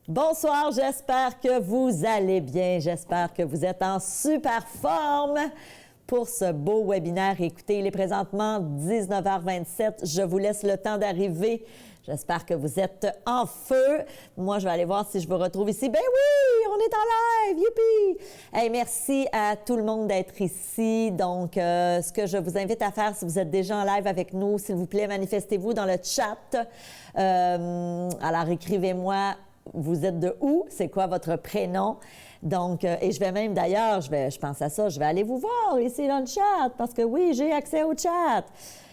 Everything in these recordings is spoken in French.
Bonsoir, j'espère que vous allez bien. J'espère que vous êtes en super forme pour ce beau webinaire. Écoutez, il est présentement 19h27. Je vous laisse le temps d'arriver. J'espère que vous êtes en feu. Moi, je vais aller voir si je vous retrouve ici. Ben oui, on est en live! Youpi! Hey, merci à tout le monde d'être ici. Donc, ce que je vous invite à faire, si vous êtes déjà en live avec nous, s'il vous plaît, manifestez-vous dans le chat. Alors, écrivez-moi. Vous êtes de où? C'est quoi votre prénom? Donc, et je vais même d'ailleurs, je pense à ça, je vais aller vous voir ici dans le chat parce que oui, j'ai accès au chat.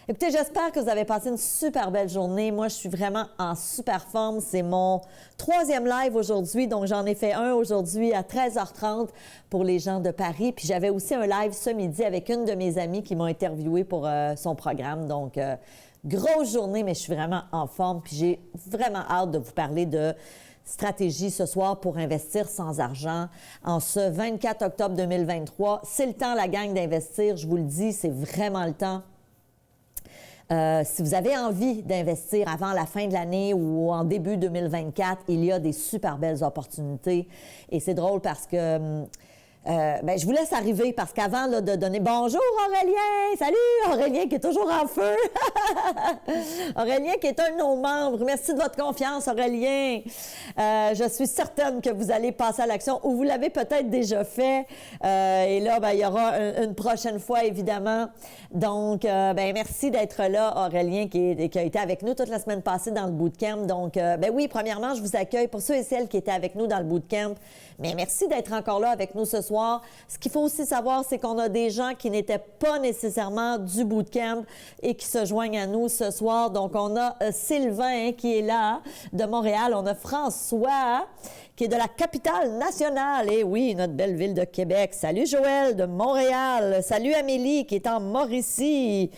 Écoutez, j'espère que vous avez passé une super belle journée. Moi, je suis vraiment en super forme. C'est mon 3e live aujourd'hui, donc j'en ai fait un aujourd'hui à 13h30 pour les gens de Paris. Puis j'avais aussi un live ce midi avec une de mes amies qui m'a interviewé pour son programme. Donc, grosse journée, mais je suis vraiment en forme. Puis j'ai vraiment hâte de vous parler de stratégie ce soir pour investir sans argent en ce 24 octobre 2023. C'est le temps, la gang, d'investir. Je vous le dis, c'est vraiment le temps. Si vous avez envie d'investir avant la fin de l'année ou en début 2024, il y a des super belles opportunités. Et c'est drôle parce que je vous laisse arriver parce qu'avant de donner bonjour Aurélien, salut Aurélien qui est toujours en feu, Aurélien qui est un de nos membres, merci de votre confiance Aurélien, je suis certaine que vous allez passer à l'action ou vous l'avez peut-être déjà fait et là il y aura une prochaine fois évidemment, donc merci d'être là Aurélien qui a été avec nous toute la semaine passée dans le bootcamp, donc oui, premièrement je vous accueille pour ceux et celles qui étaient avec nous dans le bootcamp, mais merci d'être encore là avec nous ce soir. Ce qu'il faut aussi savoir, c'est qu'on a des gens qui n'étaient pas nécessairement du bootcamp et qui se joignent à nous ce soir. Donc, on a Sylvain qui est là de Montréal. On a François qui est de la capitale nationale. Et oui, notre belle ville de Québec. Salut Joël de Montréal. Salut Amélie qui est en Mauricie.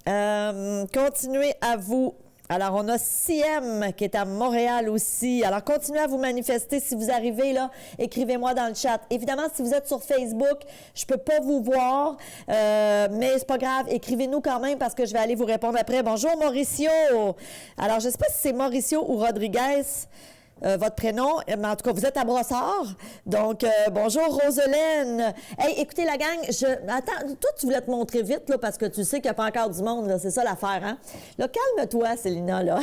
Continuez à vous... Alors, on a CM qui est à Montréal aussi. Alors, continuez à vous manifester. Si vous arrivez là, écrivez-moi dans le chat. Évidemment, si vous êtes sur Facebook, je peux pas vous voir, mais c'est pas grave. Écrivez-nous quand même parce que je vais aller vous répondre après. Bonjour Mauricio. Alors, je sais pas si c'est Mauricio ou Rodriguez. Votre prénom, mais en tout cas, vous êtes à Brossard. Donc, bonjour Roselaine. Hey, écoutez la gang, attends, toi, tu voulais te montrer vite, là, parce que tu sais qu'il n'y a pas encore du monde, là, c'est ça l'affaire, hein? Là, calme-toi, Célina, là.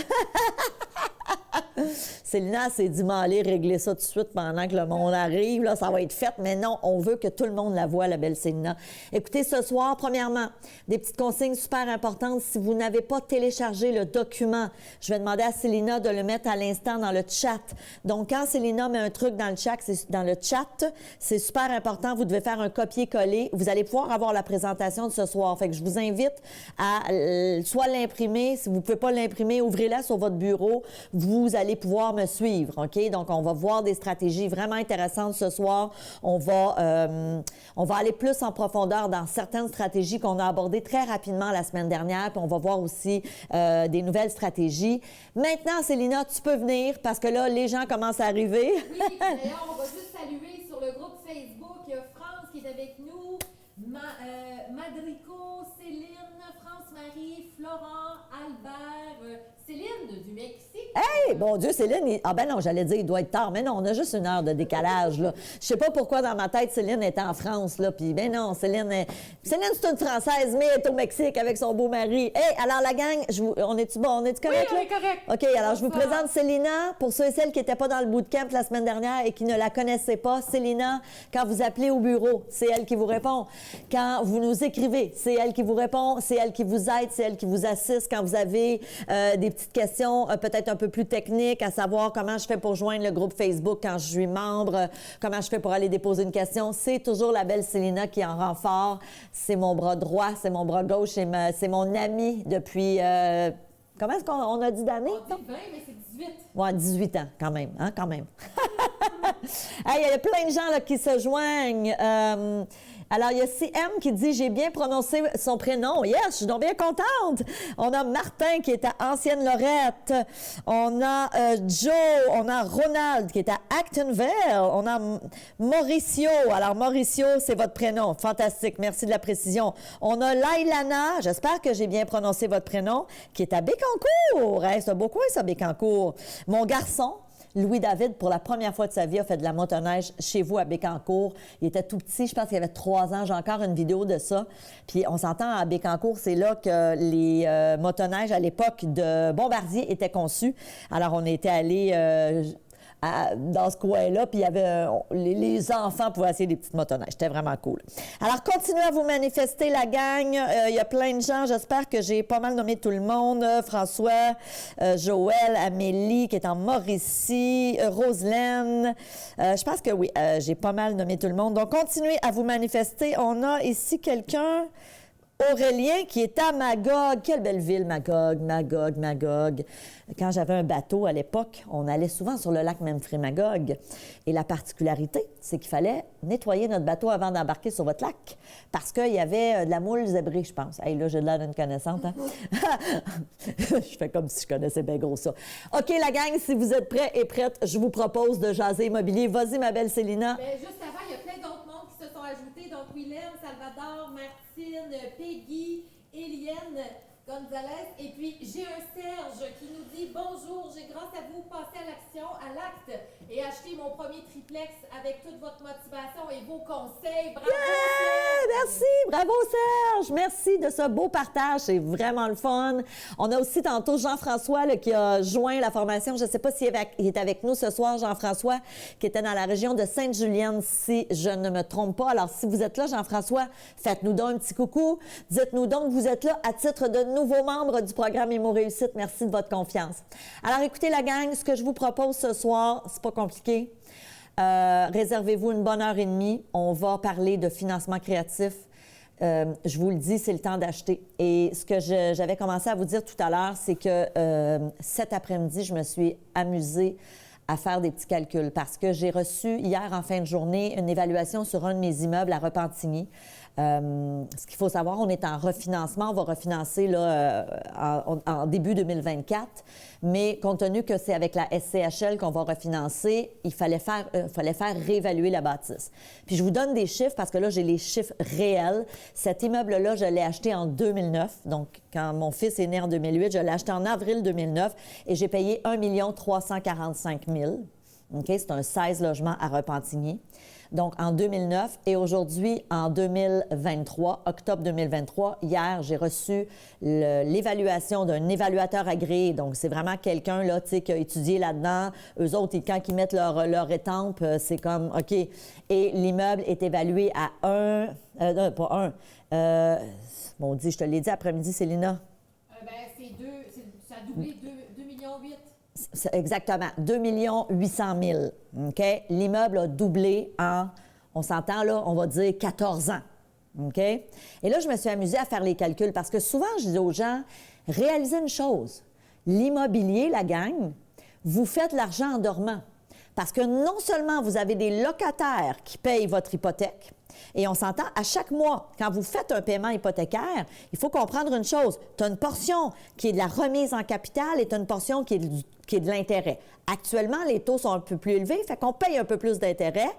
Célina s'est dit, aller régler ça tout de suite pendant que le monde arrive, là, ça va être fait. Mais non, on veut que tout le monde la voie, la belle Célina. Écoutez, ce soir, premièrement, des petites consignes super importantes. Si vous n'avez pas téléchargé le document, je vais demander à Célina de le mettre à l'instant dans le chat. Donc, quand Célina met un truc dans le chat, c'est super important. Vous devez faire un copier-coller. Vous allez pouvoir avoir la présentation de ce soir. Fait que je vous invite à soit l'imprimer. Si vous ne pouvez pas l'imprimer, ouvrez-la sur votre bureau. Vous allez pouvoir me suivre, OK? Donc, on va voir des stratégies vraiment intéressantes ce soir. On va aller plus en profondeur dans certaines stratégies qu'on a abordées très rapidement la semaine dernière, puis on va voir aussi des nouvelles stratégies. Maintenant, Célina, tu peux venir parce que là, les gens commencent à arriver. Oui, d'ailleurs, on va juste saluer sur le groupe Facebook. Il y a France qui est avec nous, Madrico, Céline, France-Marie, Florent, Albert, Céline du Mexique. Hey, bon Dieu, Céline, ah ben non, j'allais dire, il doit être tard, mais non, on a juste une heure de décalage, là. Je sais pas pourquoi dans ma tête, Céline est en France, là, puis ben non, Céline, c'est une Française, mais elle est au Mexique avec son beau mari. Hey, alors la gang, on est-tu correct, oui, là? on est correct. OK, alors je vous présente Célina, pour ceux et celles qui n'étaient pas dans le bootcamp la semaine dernière et qui ne la connaissaient pas. Célina, quand vous appelez au bureau, c'est elle qui vous répond. Quand vous nous écrivez, c'est elle qui vous répond, c'est elle qui vous aide, c'est elle qui vous assiste quand vous avez des petites questions peut-être un peu plus techniques, à savoir comment je fais pour joindre le groupe Facebook quand je suis membre, comment je fais pour aller déposer une question. C'est toujours la belle Célina qui en renfort. C'est mon bras droit, c'est mon bras gauche, c'est mon ami depuis... comment est-ce qu'on a dit d'années? On dit 20, mais c'est 18. Ouais, 18 ans, quand même, hein, quand même. Hey, il y a plein de gens là, qui se joignent. Alors, il y a CM qui dit « J'ai bien prononcé son prénom. » Yes, je suis donc bien contente. On a Martin qui est à Ancienne-Lorette. On a Joe. On a Ronald qui est à Actonville. On a Mauricio. Alors, Mauricio, c'est votre prénom. Fantastique. Merci de la précision. On a Lailana. J'espère que j'ai bien prononcé votre prénom, qui est à Bécancour. Hey, c'est un beau coin, ça, Bécancour. Mon garçon, Louis-David, pour la première fois de sa vie, a fait de la motoneige chez vous à Bécancour. Il était tout petit, je pense qu'il avait 3 ans. J'ai encore une vidéo de ça. Puis on s'entend à Bécancour, c'est là que les motoneiges à l'époque de Bombardier étaient conçus. Alors on était allés dans ce coin-là, puis il y avait les enfants pouvaient essayer des petites motoneiges. C'était vraiment cool. Alors, continuez à vous manifester, la gang. Il y a plein de gens. J'espère que j'ai pas mal nommé tout le monde. François, Joël, Amélie, qui est en Mauricie, Roselaine. Je pense que oui, j'ai pas mal nommé tout le monde. Donc, continuez à vous manifester. On a ici quelqu'un... Aurélien, qui est à Magog. Quelle belle ville, Magog, Magog, Magog. Quand j'avais un bateau à l'époque, on allait souvent sur le lac Memphremagog. Et la particularité, c'est qu'il fallait nettoyer notre bateau avant d'embarquer sur votre lac parce qu'il y avait de la moule zébrée, je pense. Hey, là, j'ai l'air d'une connaissante, hein? Je fais comme si je connaissais bien gros ça. OK, la gang, si vous êtes prêts et prêtes, je vous propose de jaser immobilier. Vas-y, ma belle Célina. Bien, juste avant, il y a plein d'autres mondes qui se sont ajoutés. Donc, Willem, Salvador, Martine, Peggy, Eliane, Gonzalez. Et puis, j'ai un Serge qui nous dit « Bonjour, j'ai grâce à vous passé à l'action, à l'acte et acheté mon premier triplex avec toute votre motivation et vos conseils. Bravo, Yeah! Serge! Merci! Bravo, Serge! Merci de ce beau partage. C'est vraiment le fun. On a aussi tantôt Jean-François là, qui a joint la formation. Je ne sais pas s'il est avec nous ce soir, Jean-François, qui était dans la région de Sainte-Julienne, si je ne me trompe pas. Alors, si vous êtes là, Jean-François, faites-nous donc un petit coucou. Dites-nous donc que vous êtes là à titre de nouveau membre du programme Immo Réussite. Merci de votre confiance. Alors, écoutez, la gang, ce que je vous propose ce soir, c'est pas compliqué. Réservez-vous une bonne heure et demie. On va parler de financement créatif. Je vous le dis, c'est le temps d'acheter. Et ce que j'avais commencé à vous dire tout à l'heure, c'est que cet après-midi, je me suis amusée à faire des petits calculs parce que j'ai reçu hier en fin de journée une évaluation sur un de mes immeubles à Repentigny. Ce qu'il faut savoir, on est en refinancement. On va refinancer là, en début 2024. Mais compte tenu que c'est avec la SCHL qu'on va refinancer, il fallait faire réévaluer la bâtisse. Puis je vous donne des chiffres parce que là, j'ai les chiffres réels. Cet immeuble-là, je l'ai acheté en 2009. Donc, quand mon fils est né en 2008, je l'ai acheté en avril 2009 et j'ai payé 1 345 000. OK? C'est un 16 logements à Repentigny. Donc, en 2009 et aujourd'hui, en 2023, octobre 2023, hier, j'ai reçu l'évaluation d'un évaluateur agréé. Donc, c'est vraiment quelqu'un, là, tu sais, qui a étudié là-dedans. Eux autres, quand ils mettent leur étampe, c'est comme, OK. Et l'immeuble est évalué à bon, je te l'ai dit après-midi, Célina. Ça a doublé 2,8 millions. Exactement, 2 800 000. OK? L'immeuble a doublé en, on s'entend là, on va dire 14 ans. OK? Et là, je me suis amusée à faire les calculs parce que souvent, je dis aux gens, réalisez une chose. L'immobilier, la gang, vous faites l'argent en dormant. Parce que non seulement vous avez des locataires qui payent votre hypothèque, et on s'entend, à chaque mois, quand vous faites un paiement hypothécaire, il faut comprendre une chose. Tu as une portion qui est de la remise en capital et tu as une portion qui est de l'intérêt. Actuellement, les taux sont un peu plus élevés, fait qu'on paye un peu plus d'intérêt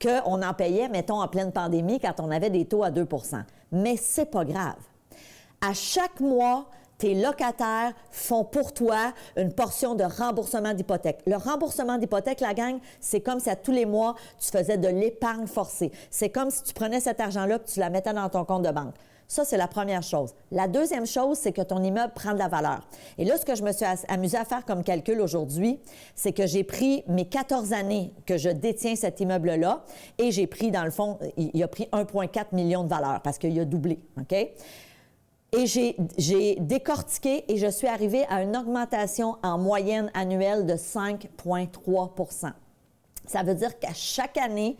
qu'on en payait, mettons, en pleine pandémie, quand on avait des taux à 2 %. Mais c'est pas grave. À chaque mois, tes locataires font pour toi une portion de remboursement d'hypothèque. Le remboursement d'hypothèque, la gang, c'est comme si à tous les mois, tu faisais de l'épargne forcée. C'est comme si tu prenais cet argent-là et tu la mettais dans ton compte de banque. Ça, c'est la première chose. La deuxième chose, c'est que ton immeuble prend de la valeur. Et là, ce que je me suis amusée à faire comme calcul aujourd'hui, c'est que j'ai pris mes 14 années que je détiens cet immeuble-là et j'ai pris, dans le fond, il a pris 1,4 million de valeur parce qu'il a doublé, OK? Et j'ai décortiqué et je suis arrivée à une augmentation en moyenne annuelle de 5,3 %. Ça veut dire qu'à chaque année,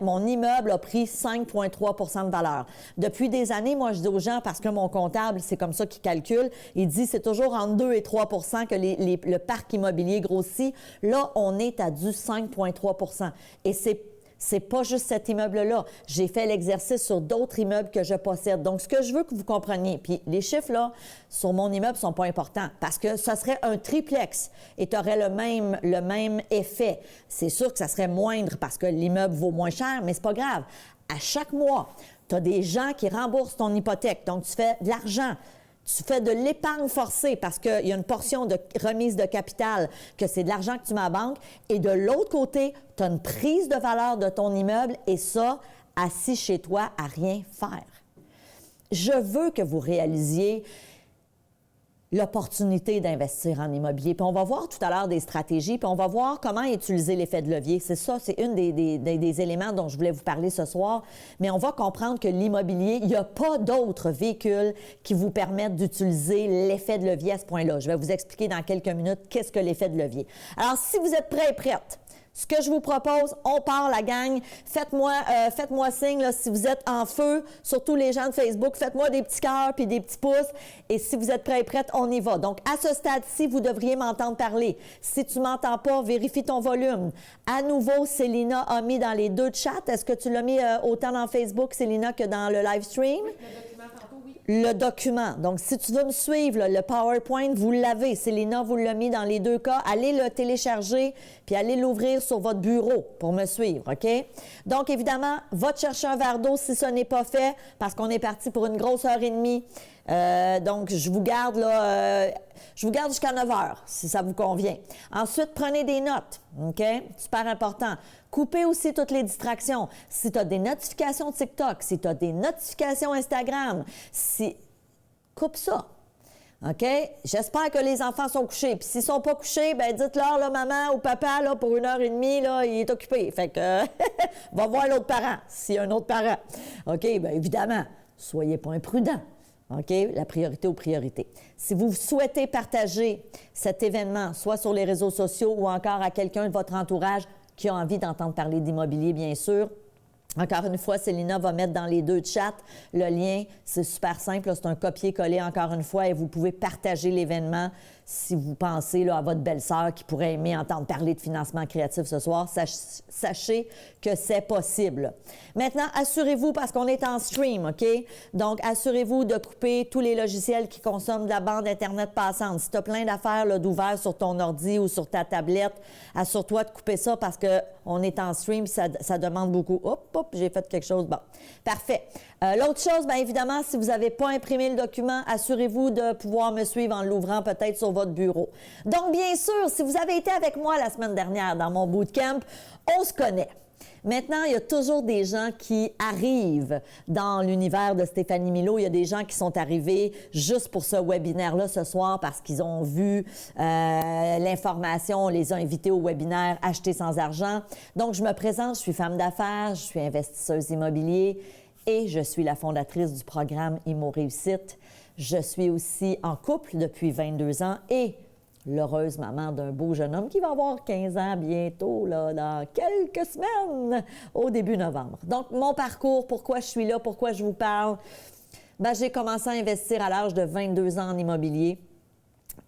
mon immeuble a pris 5,3 % de valeur. Depuis des années, moi, je dis aux gens, parce que mon comptable, c'est comme ça qu'il calcule, il dit c'est toujours entre 2 et 3 % que le parc immobilier grossit. Là, on est à du 5,3 %. Et c'est pas juste cet immeuble-là. J'ai fait l'exercice sur d'autres immeubles que je possède. Donc, ce que je veux que vous compreniez, puis les chiffres, là, sur mon immeuble sont pas importants parce que ça serait un triplex et tu aurais le même effet. C'est sûr que ça serait moindre parce que l'immeuble vaut moins cher, mais c'est pas grave. À chaque mois, tu as des gens qui remboursent ton hypothèque. Donc, tu fais de l'argent. tu fais de l'épargne forcée parce qu'il y a une portion de remise de capital, que c'est de l'argent que tu mets à la banque, et de l'autre côté, tu as une prise de valeur de ton immeuble, et ça, assis chez toi, à rien faire. Je veux que vous réalisiez l'opportunité d'investir en immobilier. Puis on va voir tout à l'heure des stratégies, puis on va voir comment utiliser l'effet de levier. C'est ça, c'est un des éléments dont je voulais vous parler ce soir. Mais on va comprendre que l'immobilier, il n'y a pas d'autres véhicules qui vous permettent d'utiliser l'effet de levier à ce point-là. Je vais vous expliquer dans quelques minutes qu'est-ce que l'effet de levier. Alors, si vous êtes prêts et prêtes, ce que je vous propose, on part la gang. Faites-moi signe là, si vous êtes en feu, surtout les gens de Facebook. Faites-moi des petits cœurs puis des petits pouces. Et si vous êtes prêts et prêtes, on y va. Donc, à ce stade-ci, vous devriez m'entendre parler. Si tu ne m'entends pas, vérifie ton volume. À nouveau, Célina a mis dans les deux chats. Est-ce que tu l'as mis autant dans Facebook, Célina, que dans le live stream? Oui, le document tantôt, oui. Le document. Donc, si tu veux me suivre, là, le PowerPoint, vous l'avez. Célina vous l'a mis dans les deux cas. Allez le télécharger puis allez l'ouvrir sur votre bureau pour me suivre, OK? Donc, évidemment, va te chercher un verre d'eau si ce n'est pas fait parce qu'on est parti pour une grosse heure et demie. Donc, je vous garde là, je vous garde jusqu'à 9 heures, si ça vous convient. Ensuite, prenez des notes, OK? Super important. Coupez aussi toutes les distractions. Si tu as des notifications TikTok, si tu as des notifications Instagram, coupe ça. OK? J'espère que les enfants sont couchés. Puis s'ils ne sont pas couchés, bien, dites-leur, là, maman ou papa, là, pour 1h30, là, il est occupé. Fait que, va voir l'autre parent, s'il y a un autre parent. OK? Bien, évidemment, soyez pas imprudents. OK? La priorité aux priorités. Si vous souhaitez partager cet événement, soit sur les réseaux sociaux ou encore à quelqu'un de votre entourage qui a envie d'entendre parler d'immobilier, bien sûr, encore une fois, Célina va mettre dans les deux chats le lien. C'est super simple. C'est un copier-coller encore une fois et vous pouvez partager l'événement si vous pensez là, à votre belle-sœur qui pourrait aimer entendre parler de financement créatif ce soir. Sachez que c'est possible. Maintenant, assurez-vous, parce qu'on est en stream, OK? Donc, assurez-vous de couper tous les logiciels qui consomment de la bande Internet passante. Si tu as plein d'affaires d'ouvert sur ton ordi ou sur ta tablette, assure-toi de couper ça parce qu'on est en stream et ça demande beaucoup. Hop, j'ai fait quelque chose. Bon, parfait. L'autre chose, bien évidemment, si vous n'avez pas imprimé le document, assurez-vous de pouvoir me suivre en l'ouvrant peut-être sur votre bureau. Donc, bien sûr, si vous avez été avec moi la semaine dernière dans mon bootcamp, on se connaît. Maintenant, il y a toujours des gens qui arrivent dans l'univers de Stéphanie Milaud. Il y a des gens qui sont arrivés juste pour ce webinaire-là ce soir parce qu'ils ont vu l'information. On les a invités au webinaire « Acheter sans argent ». Donc, je me présente, je suis femme d'affaires, je suis investisseuse immobilier et je suis la fondatrice du programme Immo Réussite. Je suis aussi en couple depuis 22 ans et l'heureuse maman d'un beau jeune homme qui va avoir 15 ans bientôt, là, dans quelques semaines, au début novembre. Donc, mon parcours, pourquoi je suis là, pourquoi je vous parle? Bien, j'ai commencé à investir à l'âge de 22 ans en immobilier.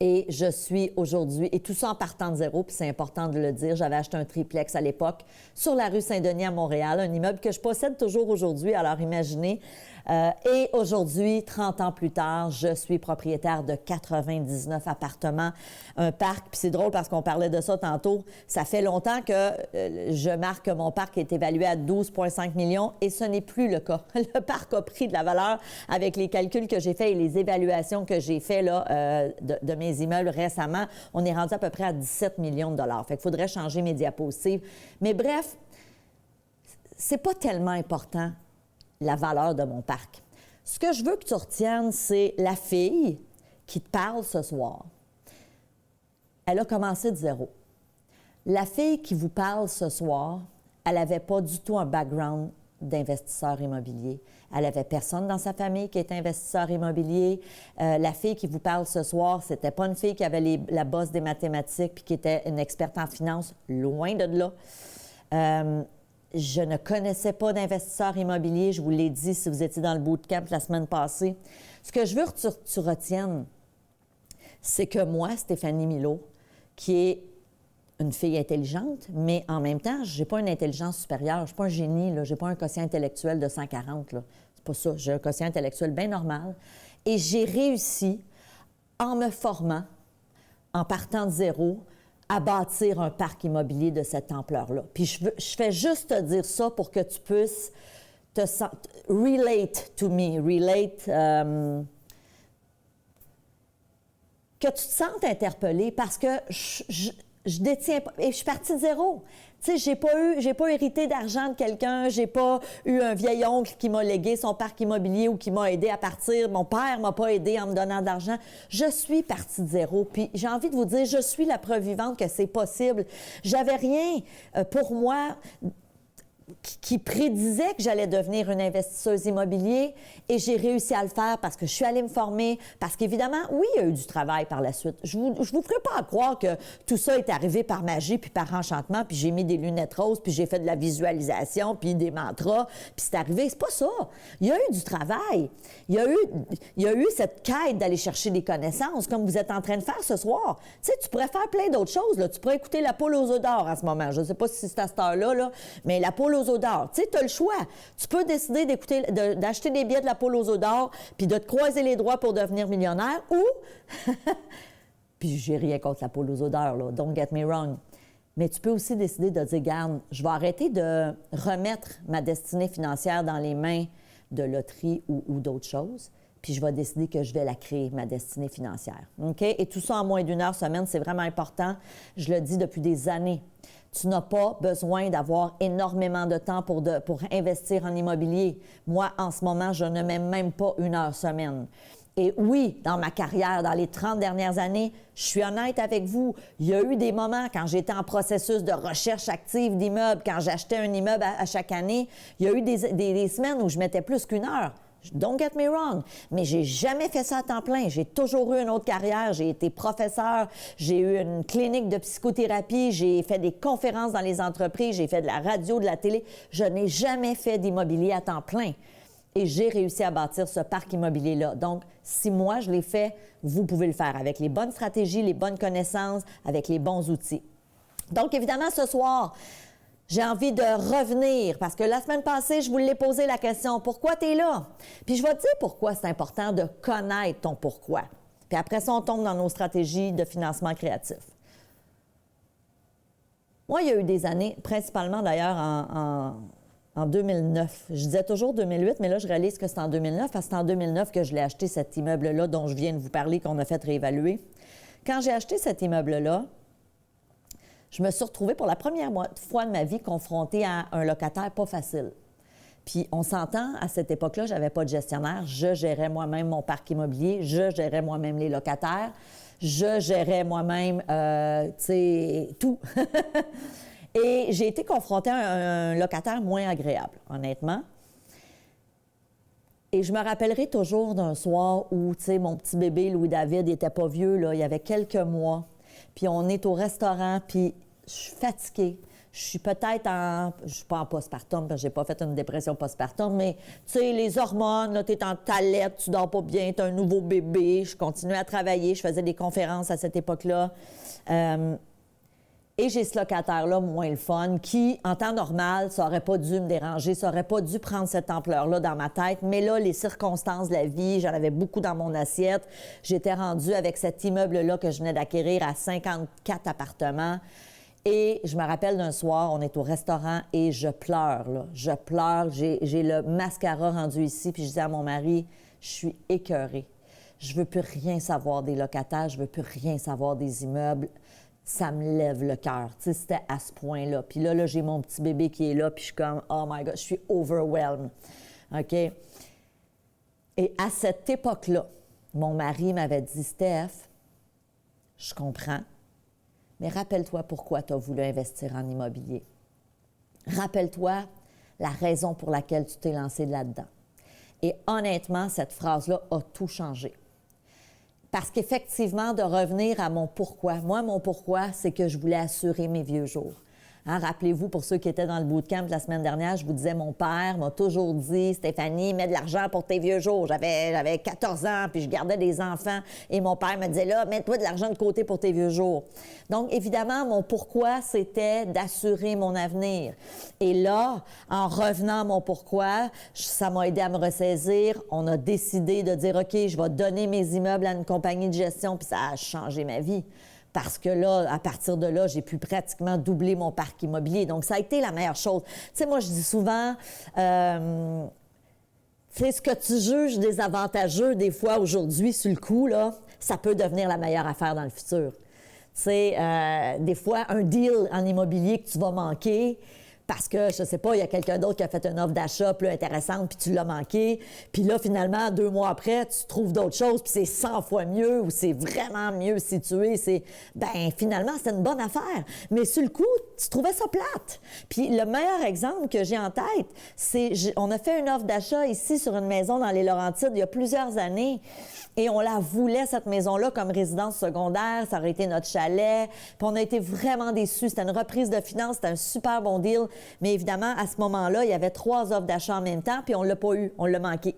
Et je suis aujourd'hui, et tout ça en partant de zéro, puis c'est important de le dire, j'avais acheté un triplex à l'époque sur la rue Saint-Denis à Montréal, un immeuble que je possède toujours aujourd'hui, alors imaginez. Et aujourd'hui, 30 ans plus tard, je suis propriétaire de 99 appartements, un parc. Puis c'est drôle parce qu'on parlait de ça tantôt. Ça fait longtemps que je marque que mon parc est évalué à 12,5 millions et ce n'est plus le cas. Le parc a pris de la valeur avec les calculs que j'ai faits et les évaluations que j'ai faits là, de mes immeubles récemment. On est rendu à peu près à 17 millions de dollars. Fait qu'il faudrait changer mes diapositives. Mais bref, c'est pas tellement important la valeur de mon parc. Ce que je veux que tu retiennes, c'est la fille qui te parle ce soir. Elle a commencé de zéro. La fille qui vous parle ce soir, elle n'avait pas du tout un background d'investisseur immobilier. Elle n'avait personne dans sa famille qui était investisseur immobilier. La fille qui vous parle ce soir, c'était pas une fille qui avait la bosse des mathématiques puis qui était une experte en finance, loin de là. Je ne connaissais pas d'investisseur immobilier, je vous l'ai dit si vous étiez dans le bootcamp la semaine passée. Ce que je veux que tu retiennes, c'est que moi, Stéphanie Milaud, qui est une fille intelligente, mais en même temps, je n'ai pas une intelligence supérieure, je ne suis pas un génie, je n'ai pas un quotient intellectuel de 140. C'est pas ça, j'ai un quotient intellectuel bien normal. Et j'ai réussi, en me formant, en partant de zéro, à bâtir un parc immobilier de cette ampleur-là. Puis je fais juste te dire ça pour que tu puisses relate to me, que tu te sentes interpellé parce que je détiens pas, et je suis partie de zéro. Tu sais, j'ai pas hérité d'argent de quelqu'un, j'ai pas eu un vieil oncle qui m'a légué son parc immobilier ou qui m'a aidé à partir. Mon père m'a pas aidé en me donnant de l'argent. Je suis partie de zéro. Puis j'ai envie de vous dire, je suis la preuve vivante que c'est possible. J'avais rien pour moi qui prédisait que j'allais devenir une investisseuse immobilière et j'ai réussi à le faire parce que je suis allée me former, parce qu'évidemment, oui, il y a eu du travail par la suite. Je vous ferai pas croire que tout ça est arrivé par magie puis par enchantement, puis j'ai mis des lunettes roses, puis j'ai fait de la visualisation, puis des mantras, puis c'est arrivé. C'est pas ça. Il y a eu du travail. Il y a eu cette quête d'aller chercher des connaissances, comme vous êtes en train de faire ce soir. Tu sais, tu pourrais faire plein d'autres choses, là. Tu pourrais écouter La Poule aux œufs d'or en ce moment. Je ne sais pas si c'est à cette heure-là, là, mais La Poule aux œufs d'or. Tu sais, tu as le choix. Tu peux décider d'acheter des billets de La Poule aux œufs d'or puis de te croiser les doigts pour devenir millionnaire ou... puis j'ai rien contre La Poule aux œufs d'or, là. Don't get me wrong. Mais tu peux aussi décider de dire, garde, je vais arrêter de remettre ma destinée financière dans les mains de loterie ou d'autres choses, puis je vais décider que je vais la créer, ma destinée financière. OK? Et tout ça en moins d'1 heure semaine, c'est vraiment important. Je le dis depuis des années. Tu n'as pas besoin d'avoir énormément de temps pour investir en immobilier. Moi, en ce moment, je ne mets même pas 1 heure semaine. Et oui, dans ma carrière, dans les 30 dernières années, je suis honnête avec vous, il y a eu des moments quand j'étais en processus de recherche active d'immeubles, quand j'achetais un immeuble à chaque année, il y a eu des semaines où je mettais plus qu'1 heure. Don't get me wrong, mais j'ai jamais fait ça à temps plein. J'ai toujours eu une autre carrière. J'ai été professeur, j'ai eu une clinique de psychothérapie, j'ai fait des conférences dans les entreprises, j'ai fait de la radio, de la télé. Je n'ai jamais fait d'immobilier à temps plein. Et j'ai réussi à bâtir ce parc immobilier-là. Donc, si moi, je l'ai fait, vous pouvez le faire avec les bonnes stratégies, les bonnes connaissances, avec les bons outils. Donc, évidemment, ce soir, j'ai envie de revenir, parce que la semaine passée, je vous l'ai posé la question, pourquoi tu es là? Puis je vais te dire pourquoi c'est important de connaître ton pourquoi. Puis après ça, on tombe dans nos stratégies de financement créatif. Moi, il y a eu des années, principalement d'ailleurs en 2009. Je disais toujours 2008, mais là, je réalise que c'est en 2009, parce que c'est en 2009 que je l'ai acheté, cet immeuble-là dont je viens de vous parler, qu'on a fait réévaluer. Quand j'ai acheté cet immeuble-là, je me suis retrouvée pour la première fois de ma vie confrontée à un locataire pas facile. Puis on s'entend, à cette époque-là, je n'avais pas de gestionnaire. Je gérais moi-même mon parc immobilier. Je gérais moi-même les locataires. Je gérais moi-même, tu sais, tout. Et j'ai été confrontée à un locataire moins agréable, honnêtement. Et je me rappellerai toujours d'un soir où, tu sais, mon petit bébé, Louis-David, il n'était pas vieux, là, il y avait quelques mois. Puis on est au restaurant, puis je suis fatiguée. Je suis peut-être je suis pas en postpartum, parce que j'ai pas fait une dépression postpartum, mais tu sais, les hormones, là, t'es en tallette, tu dors pas bien, t'as un nouveau bébé. Je continuais à travailler, je faisais des conférences à cette époque-là. Et j'ai ce locataire-là, moins le fun, qui, en temps normal, ça aurait pas dû me déranger, ça aurait pas dû prendre cette ampleur-là dans ma tête. Mais là, les circonstances de la vie, j'en avais beaucoup dans mon assiette. J'étais rendue avec cet immeuble-là que je venais d'acquérir à 54 appartements. Et je me rappelle d'un soir, on est au restaurant et je pleure, là. Je pleure, j'ai le mascara rendu ici, puis je dis à mon mari, je suis écœurée. Je veux plus rien savoir des locataires, je veux plus rien savoir des immeubles. Ça me lève le cœur. Tu sais, c'était à ce point-là. Puis là, j'ai mon petit bébé qui est là, puis je suis comme, oh my God, je suis overwhelmed. OK? Et à cette époque-là, mon mari m'avait dit, Steph, je comprends, mais rappelle-toi pourquoi tu as voulu investir en immobilier. Rappelle-toi la raison pour laquelle tu t'es lancé là-dedans. Et honnêtement, cette phrase-là a tout changé. Parce qu'effectivement, de revenir à mon pourquoi. Moi, mon pourquoi, c'est que je voulais assurer mes vieux jours. Hein, rappelez-vous, pour ceux qui étaient dans le bootcamp la semaine dernière, je vous disais, mon père m'a toujours dit, Stéphanie, mets de l'argent pour tes vieux jours. J'avais 14 ans, puis je gardais des enfants. Et mon père me disait, là, mets-toi de l'argent de côté pour tes vieux jours. Donc, évidemment, mon pourquoi, c'était d'assurer mon avenir. Et là, en revenant à mon pourquoi, ça m'a aidé à me ressaisir. On a décidé de dire, OK, je vais donner mes immeubles à une compagnie de gestion, puis ça a changé ma vie. Parce que là, à partir de là, j'ai pu pratiquement doubler mon parc immobilier. Donc, ça a été la meilleure chose. Tu sais, moi, je dis souvent, tu Tu sais, ce que tu juges désavantageux des fois aujourd'hui sur le coup, là, ça peut devenir la meilleure affaire dans le futur. Tu sais, des fois, un deal en immobilier que tu vas manquer parce que, je sais pas, il y a quelqu'un d'autre qui a fait une offre d'achat plus intéressante puis tu l'as manqué. Puis là, finalement, 2 mois après, tu trouves d'autres choses puis c'est 100 fois mieux ou c'est vraiment mieux situé. Finalement, c'est une bonne affaire. Mais sur le coup, tu trouvais ça plate. Puis le meilleur exemple que j'ai en tête, c'est, on a fait une offre d'achat ici sur une maison dans les Laurentides il y a plusieurs années. Et on la voulait, cette maison-là, comme résidence secondaire. Ça aurait été notre chalet. Puis on a été vraiment déçus. C'était une reprise de finances. C'était un super bon deal. Mais évidemment, à ce moment-là, il y avait 3 offres d'achat en même temps, puis on ne l'a pas eu. On l'a manqué.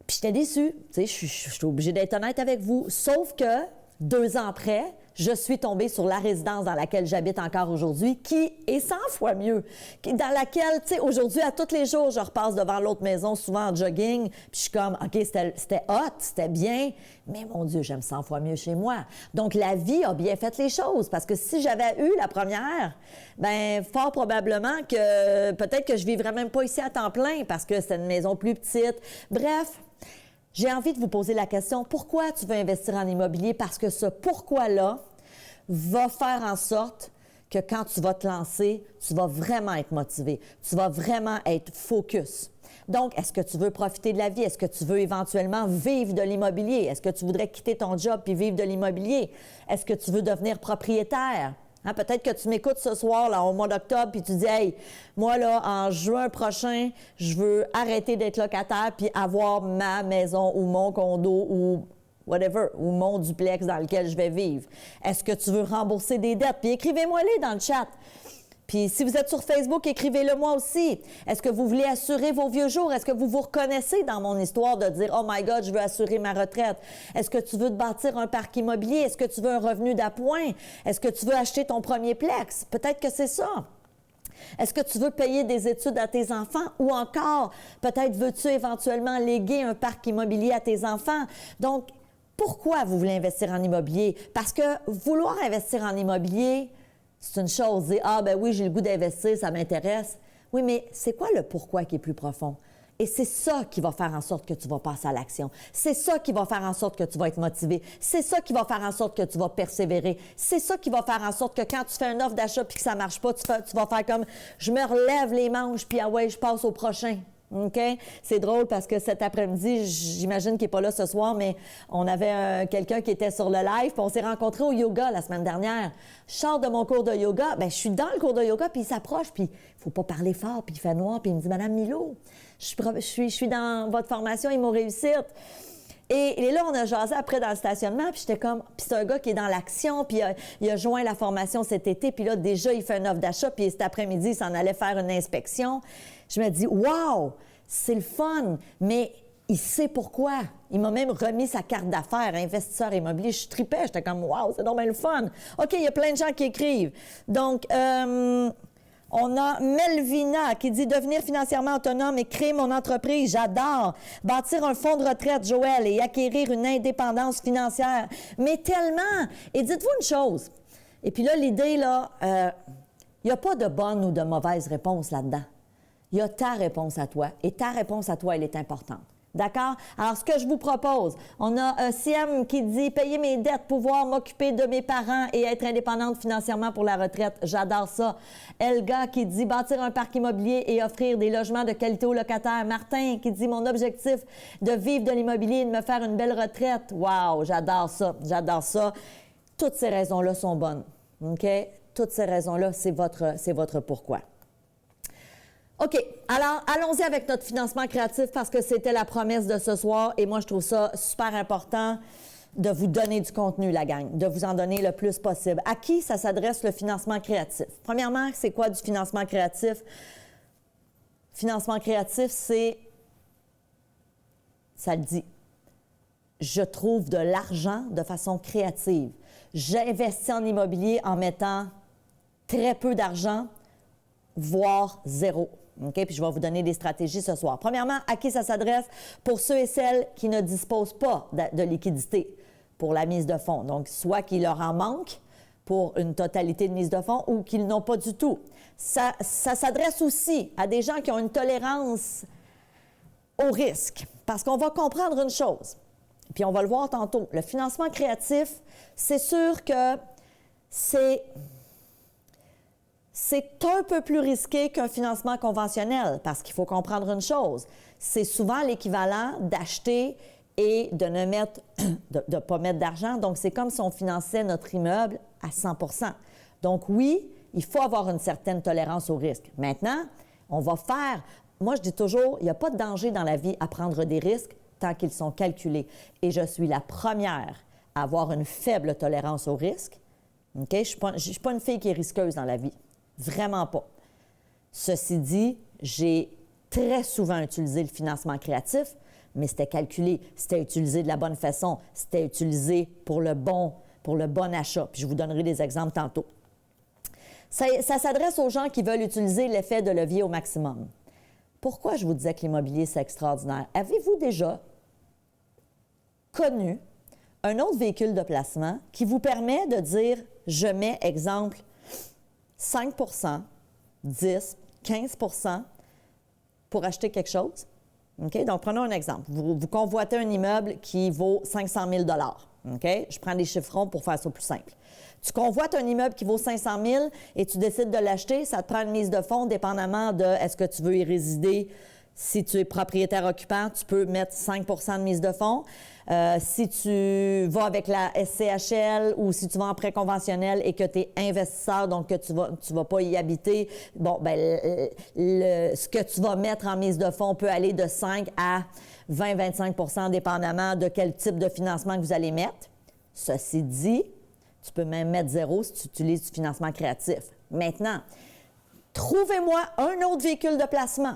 Puis j'étais déçue. Tu sais, je suis obligée d'être honnête avec vous. Sauf que 2 ans après, je suis tombée sur la résidence dans laquelle j'habite encore aujourd'hui, qui est 100 fois mieux, dans laquelle, tu sais, aujourd'hui, à tous les jours, je repasse devant l'autre maison, souvent en jogging, puis je suis comme, OK, c'était hot, c'était bien, mais mon Dieu, j'aime 100 fois mieux chez moi. Donc, la vie a bien fait les choses, parce que si j'avais eu la première, bien, fort probablement que peut-être que je vivrais même pas ici à temps plein, parce que c'est une maison plus petite. Bref, j'ai envie de vous poser la question, pourquoi tu veux investir en immobilier? Parce que ce pourquoi-là va faire en sorte que quand tu vas te lancer, tu vas vraiment être motivé, tu vas vraiment être focus. Donc, est-ce que tu veux profiter de la vie? Est-ce que tu veux éventuellement vivre de l'immobilier? Est-ce que tu voudrais quitter ton job puis vivre de l'immobilier? Est-ce que tu veux devenir propriétaire? Hein, peut-être que tu m'écoutes ce soir, là, au mois d'octobre, puis tu dis « Hey, moi, là, en juin prochain, je veux arrêter d'être locataire puis avoir ma maison ou mon condo ou whatever, ou mon duplex dans lequel je vais vivre. Est-ce que tu veux rembourser des dettes? » Puis écrivez-moi-les dans le chat. Puis si vous êtes sur Facebook, écrivez-le moi aussi. Est-ce que vous voulez assurer vos vieux jours? Est-ce que vous vous reconnaissez dans mon histoire de dire « Oh my God, je veux assurer ma retraite. » Est-ce que tu veux te bâtir un parc immobilier? Est-ce que tu veux un revenu d'appoint? Est-ce que tu veux acheter ton premier plex? Peut-être que c'est ça. Est-ce que tu veux payer des études à tes enfants? Ou encore, peut-être veux-tu éventuellement léguer un parc immobilier à tes enfants? Donc, pourquoi vous voulez investir en immobilier? Parce que vouloir investir en immobilier, c'est une chose. Dire, ah, ben oui, j'ai le goût d'investir, ça m'intéresse. Oui, mais c'est quoi le pourquoi qui est plus profond? Et c'est ça qui va faire en sorte que tu vas passer à l'action. C'est ça qui va faire en sorte que tu vas être motivé. C'est ça qui va faire en sorte que tu vas persévérer. C'est ça qui va faire en sorte que quand tu fais une offre d'achat puis que ça marche pas, tu vas faire comme, je me relève les manches puis ah ouais, je passe au prochain. OK? C'est drôle parce que cet après-midi, j'imagine qu'il n'est pas là ce soir, mais on avait quelqu'un qui était sur le live, puis on s'est rencontrés au yoga la semaine dernière. Je sors de mon cours de yoga, bien, je suis dans le cours de yoga, puis il s'approche, puis il ne faut pas parler fort, puis il fait noir, puis il me dit « Madame Milo, je suis dans votre formation Immo Réussite. » Et là, on a jasé après dans le stationnement, puis j'étais comme... Puis c'est un gars qui est dans l'action, puis il a joint la formation cet été, puis là, déjà, il fait une offre d'achat, puis cet après-midi, il s'en allait faire une inspection. Je me dis, wow, c'est le fun, mais il sait pourquoi. Il m'a même remis sa carte d'affaires, investisseur immobilier. Je tripais, j'étais comme, wow, c'est donc bien le fun. OK, il y a plein de gens qui écrivent. Donc, on a Melvina qui dit devenir financièrement autonome et créer mon entreprise. J'adore. Bâtir un fonds de retraite, Joël, et acquérir une indépendance financière. Mais tellement. Et dites-vous une chose. Et puis là, l'idée, là, il n'y a pas de bonne ou de mauvaise réponse là-dedans. Il y a ta réponse à toi. Et ta réponse à toi, elle est importante. D'accord? Alors, ce que je vous propose, on a Siem qui dit « Payer mes dettes, pouvoir m'occuper de mes parents et être indépendante financièrement pour la retraite. » J'adore ça. Elga qui dit « Bâtir un parc immobilier et offrir des logements de qualité aux locataires. » Martin qui dit « Mon objectif, de vivre de l'immobilier et de me faire une belle retraite. » Wow! J'adore ça. J'adore ça. Toutes ces raisons-là sont bonnes. OK? Toutes ces raisons-là, c'est votre pourquoi. OK. Alors, allons-y avec notre financement créatif parce que c'était la promesse de ce soir et moi, je trouve ça super important de vous donner du contenu, la gang, de vous en donner le plus possible. À qui ça s'adresse le financement créatif? Premièrement, c'est quoi du financement créatif? Financement créatif, c'est, ça le dit, je trouve de l'argent de façon créative. J'investis en immobilier en mettant très peu d'argent, voire zéro. OK? Puis je vais vous donner des stratégies ce soir. Premièrement, à qui ça s'adresse? Pour ceux et celles qui ne disposent pas de liquidité pour la mise de fonds. Donc, soit qu'il leur en manque pour une totalité de mise de fonds ou qu'ils n'ont pas du tout. Ça s'adresse aussi à des gens qui ont une tolérance au risque. Parce qu'on va comprendre une chose, puis on va le voir tantôt. Le financement créatif, c'est sûr que c'est un peu plus risqué qu'un financement conventionnel, parce qu'il faut comprendre une chose. C'est souvent l'équivalent d'acheter et de ne pas mettre d'argent. Donc, c'est comme si on finançait notre immeuble à 100 %. Donc, oui, il faut avoir une certaine tolérance au risque. Maintenant, on va faire... Moi, je dis toujours, il n'y a pas de danger dans la vie à prendre des risques tant qu'ils sont calculés. Et je suis la première à avoir une faible tolérance au risque. OK? Je ne suis pas une fille qui est risqueuse dans la vie. Vraiment pas. Ceci dit, j'ai très souvent utilisé le financement créatif, mais c'était calculé, c'était utilisé de la bonne façon, c'était utilisé pour le bon achat. Puis je vous donnerai des exemples tantôt. Ça s'adresse aux gens qui veulent utiliser l'effet de levier au maximum. Pourquoi je vous disais que l'immobilier, c'est extraordinaire? Avez-vous déjà connu un autre véhicule de placement qui vous permet de dire, je mets, exemple, 5 10 15 pour acheter quelque chose? OK? Donc, prenons un exemple. Vous convoitez un immeuble qui vaut 500 000 OK? Je prends des chiffrons pour faire ça plus simple. Tu convoites un immeuble qui vaut 500 000 et tu décides de l'acheter, ça te prend une mise de fonds dépendamment de est-ce que tu veux y résider. Si tu es propriétaire occupant, tu peux mettre 5 de mise de fonds. Si tu vas avec la SCHL ou si tu vas en prêt conventionnel et que tu es investisseur, donc que tu vas pas y habiter, bon, bien, ce que tu vas mettre en mise de fonds peut aller de 5 à 20-25 dépendamment de quel type de financement que vous allez mettre. Ceci dit, tu peux même mettre 0 si tu utilises du financement créatif. Maintenant, trouvez-moi un autre véhicule de placement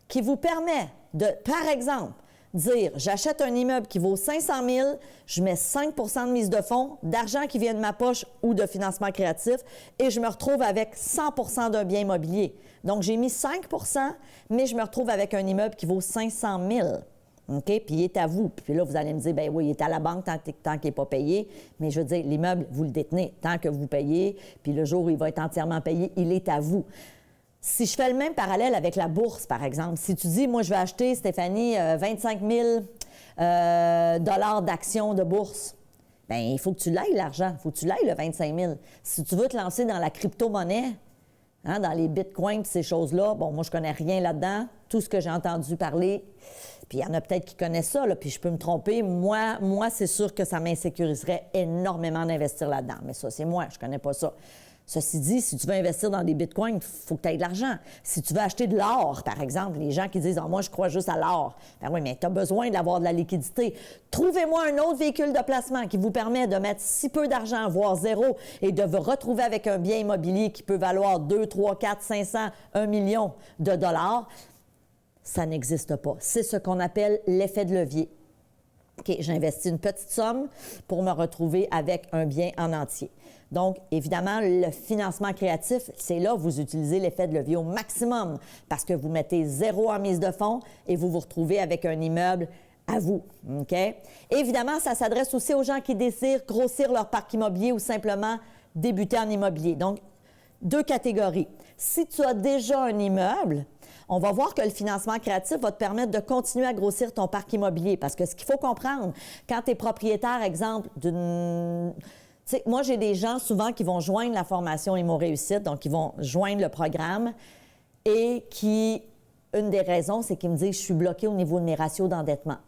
qui vous permet de, par exemple, dire « J'achète un immeuble qui vaut 500 000, je mets 5 de mise de fonds, d'argent qui vient de ma poche ou de financement créatif, et je me retrouve avec 100 d'un bien immobilier. » Donc, j'ai mis 5 mais je me retrouve avec un immeuble qui vaut 500 000. OK? Puis il est à vous. Puis là, vous allez me dire, bien oui, il est à la banque tant qu'il n'est pas payé. Mais je veux dire, l'immeuble, vous le détenez tant que vous payez. Puis le jour où il va être entièrement payé, il est à vous. Si je fais le même parallèle avec la bourse, par exemple, si tu dis, moi, je vais acheter, Stéphanie, 25 000 dollars d'actions de bourse, bien, il faut que tu l'ailles, l'argent. Il faut que tu l'ailles, le 25 000. Si tu veux te lancer dans la crypto-monnaie, hein, dans les bitcoins et ces choses-là, bon, moi, je connais rien là-dedans. Tout ce que j'ai entendu parler, puis il y en a peut-être qui connaissent ça, là, puis je peux me tromper. Moi, c'est sûr que ça m'insécuriserait énormément d'investir là-dedans. Mais ça, c'est moi, je connais pas ça. Ceci dit, si tu veux investir dans des bitcoins, il faut que tu aies de l'argent. Si tu veux acheter de l'or, par exemple, les gens qui disent « moi, je crois juste à l'or », bien oui, mais tu as besoin d'avoir de la liquidité. Trouvez-moi un autre véhicule de placement qui vous permet de mettre si peu d'argent, voire 0, et de vous retrouver avec un bien immobilier qui peut valoir 2, 3, 4, 500, 1 million de dollars. Ça n'existe pas. C'est ce qu'on appelle l'effet de levier. OK, j'investis une petite somme pour me retrouver avec un bien en entier. Donc, évidemment, le financement créatif, c'est là où vous utilisez l'effet de levier au maximum parce que vous mettez 0 en mise de fonds et vous vous retrouvez avec un immeuble à vous. OK? Évidemment, ça s'adresse aussi aux gens qui désirent grossir leur parc immobilier ou simplement débuter en immobilier. Donc, 2 catégories. Si tu as déjà un immeuble, on va voir que le financement créatif va te permettre de continuer à grossir ton parc immobilier. Parce que ce qu'il faut comprendre, quand tu es propriétaire, exemple, d'une... Tu sais, moi, j'ai des gens souvent qui vont joindre la formation Immo Réussite, donc ils vont joindre le programme et qui, une des raisons, c'est qu'ils me disent « Je suis bloqué au niveau de mes ratios d'endettement.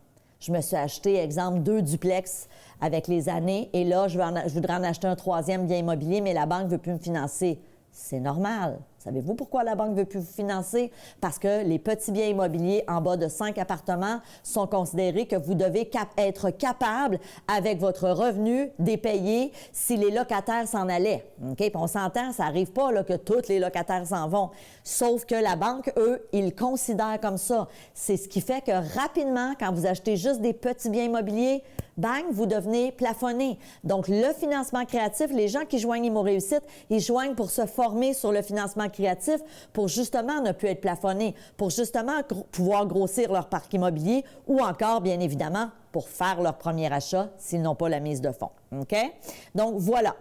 Je me suis acheté, exemple, 2 duplex avec les années et là, je voudrais en acheter un 3e bien immobilier, mais la banque ne veut plus me financer. » C'est normal. Savez-vous pourquoi la banque ne veut plus vous financer? Parce que les petits biens immobiliers en bas de 5 appartements sont considérés que vous devez être capable, avec votre revenu, d'épayer si les locataires s'en allaient. OK? Puis on s'entend, ça n'arrive pas là, que tous les locataires s'en vont. Sauf que la banque, eux, ils considèrent comme ça. C'est ce qui fait que rapidement, quand vous achetez juste des petits biens immobiliers, bang, vous devenez plafonné. Donc, le financement créatif, les gens qui joignent Immo Réussite, ils joignent pour se former sur le financement créatif pour justement ne plus être plafonnés, pour justement pouvoir grossir leur parc immobilier ou encore, bien évidemment, pour faire leur premier achat s'ils n'ont pas la mise de fonds. OK? Donc, voilà.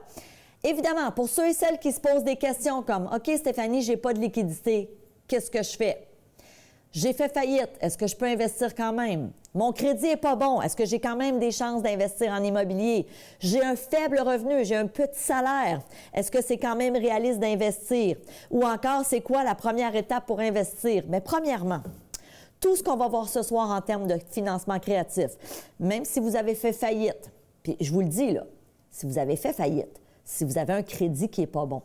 Évidemment, pour ceux et celles qui se posent des questions comme « OK, Stéphanie, j'ai pas de liquidité, qu'est-ce que je fais? » J'ai fait faillite. Est-ce que je peux investir quand même? Mon crédit n'est pas bon. Est-ce que j'ai quand même des chances d'investir en immobilier? J'ai un faible revenu. J'ai un petit salaire. Est-ce que c'est quand même réaliste d'investir? Ou encore, c'est quoi la première étape pour investir? Mais premièrement, tout ce qu'on va voir ce soir en termes de financement créatif, même si vous avez fait faillite, puis je vous le dis, là, si vous avez fait faillite, si vous avez un crédit qui n'est pas bon,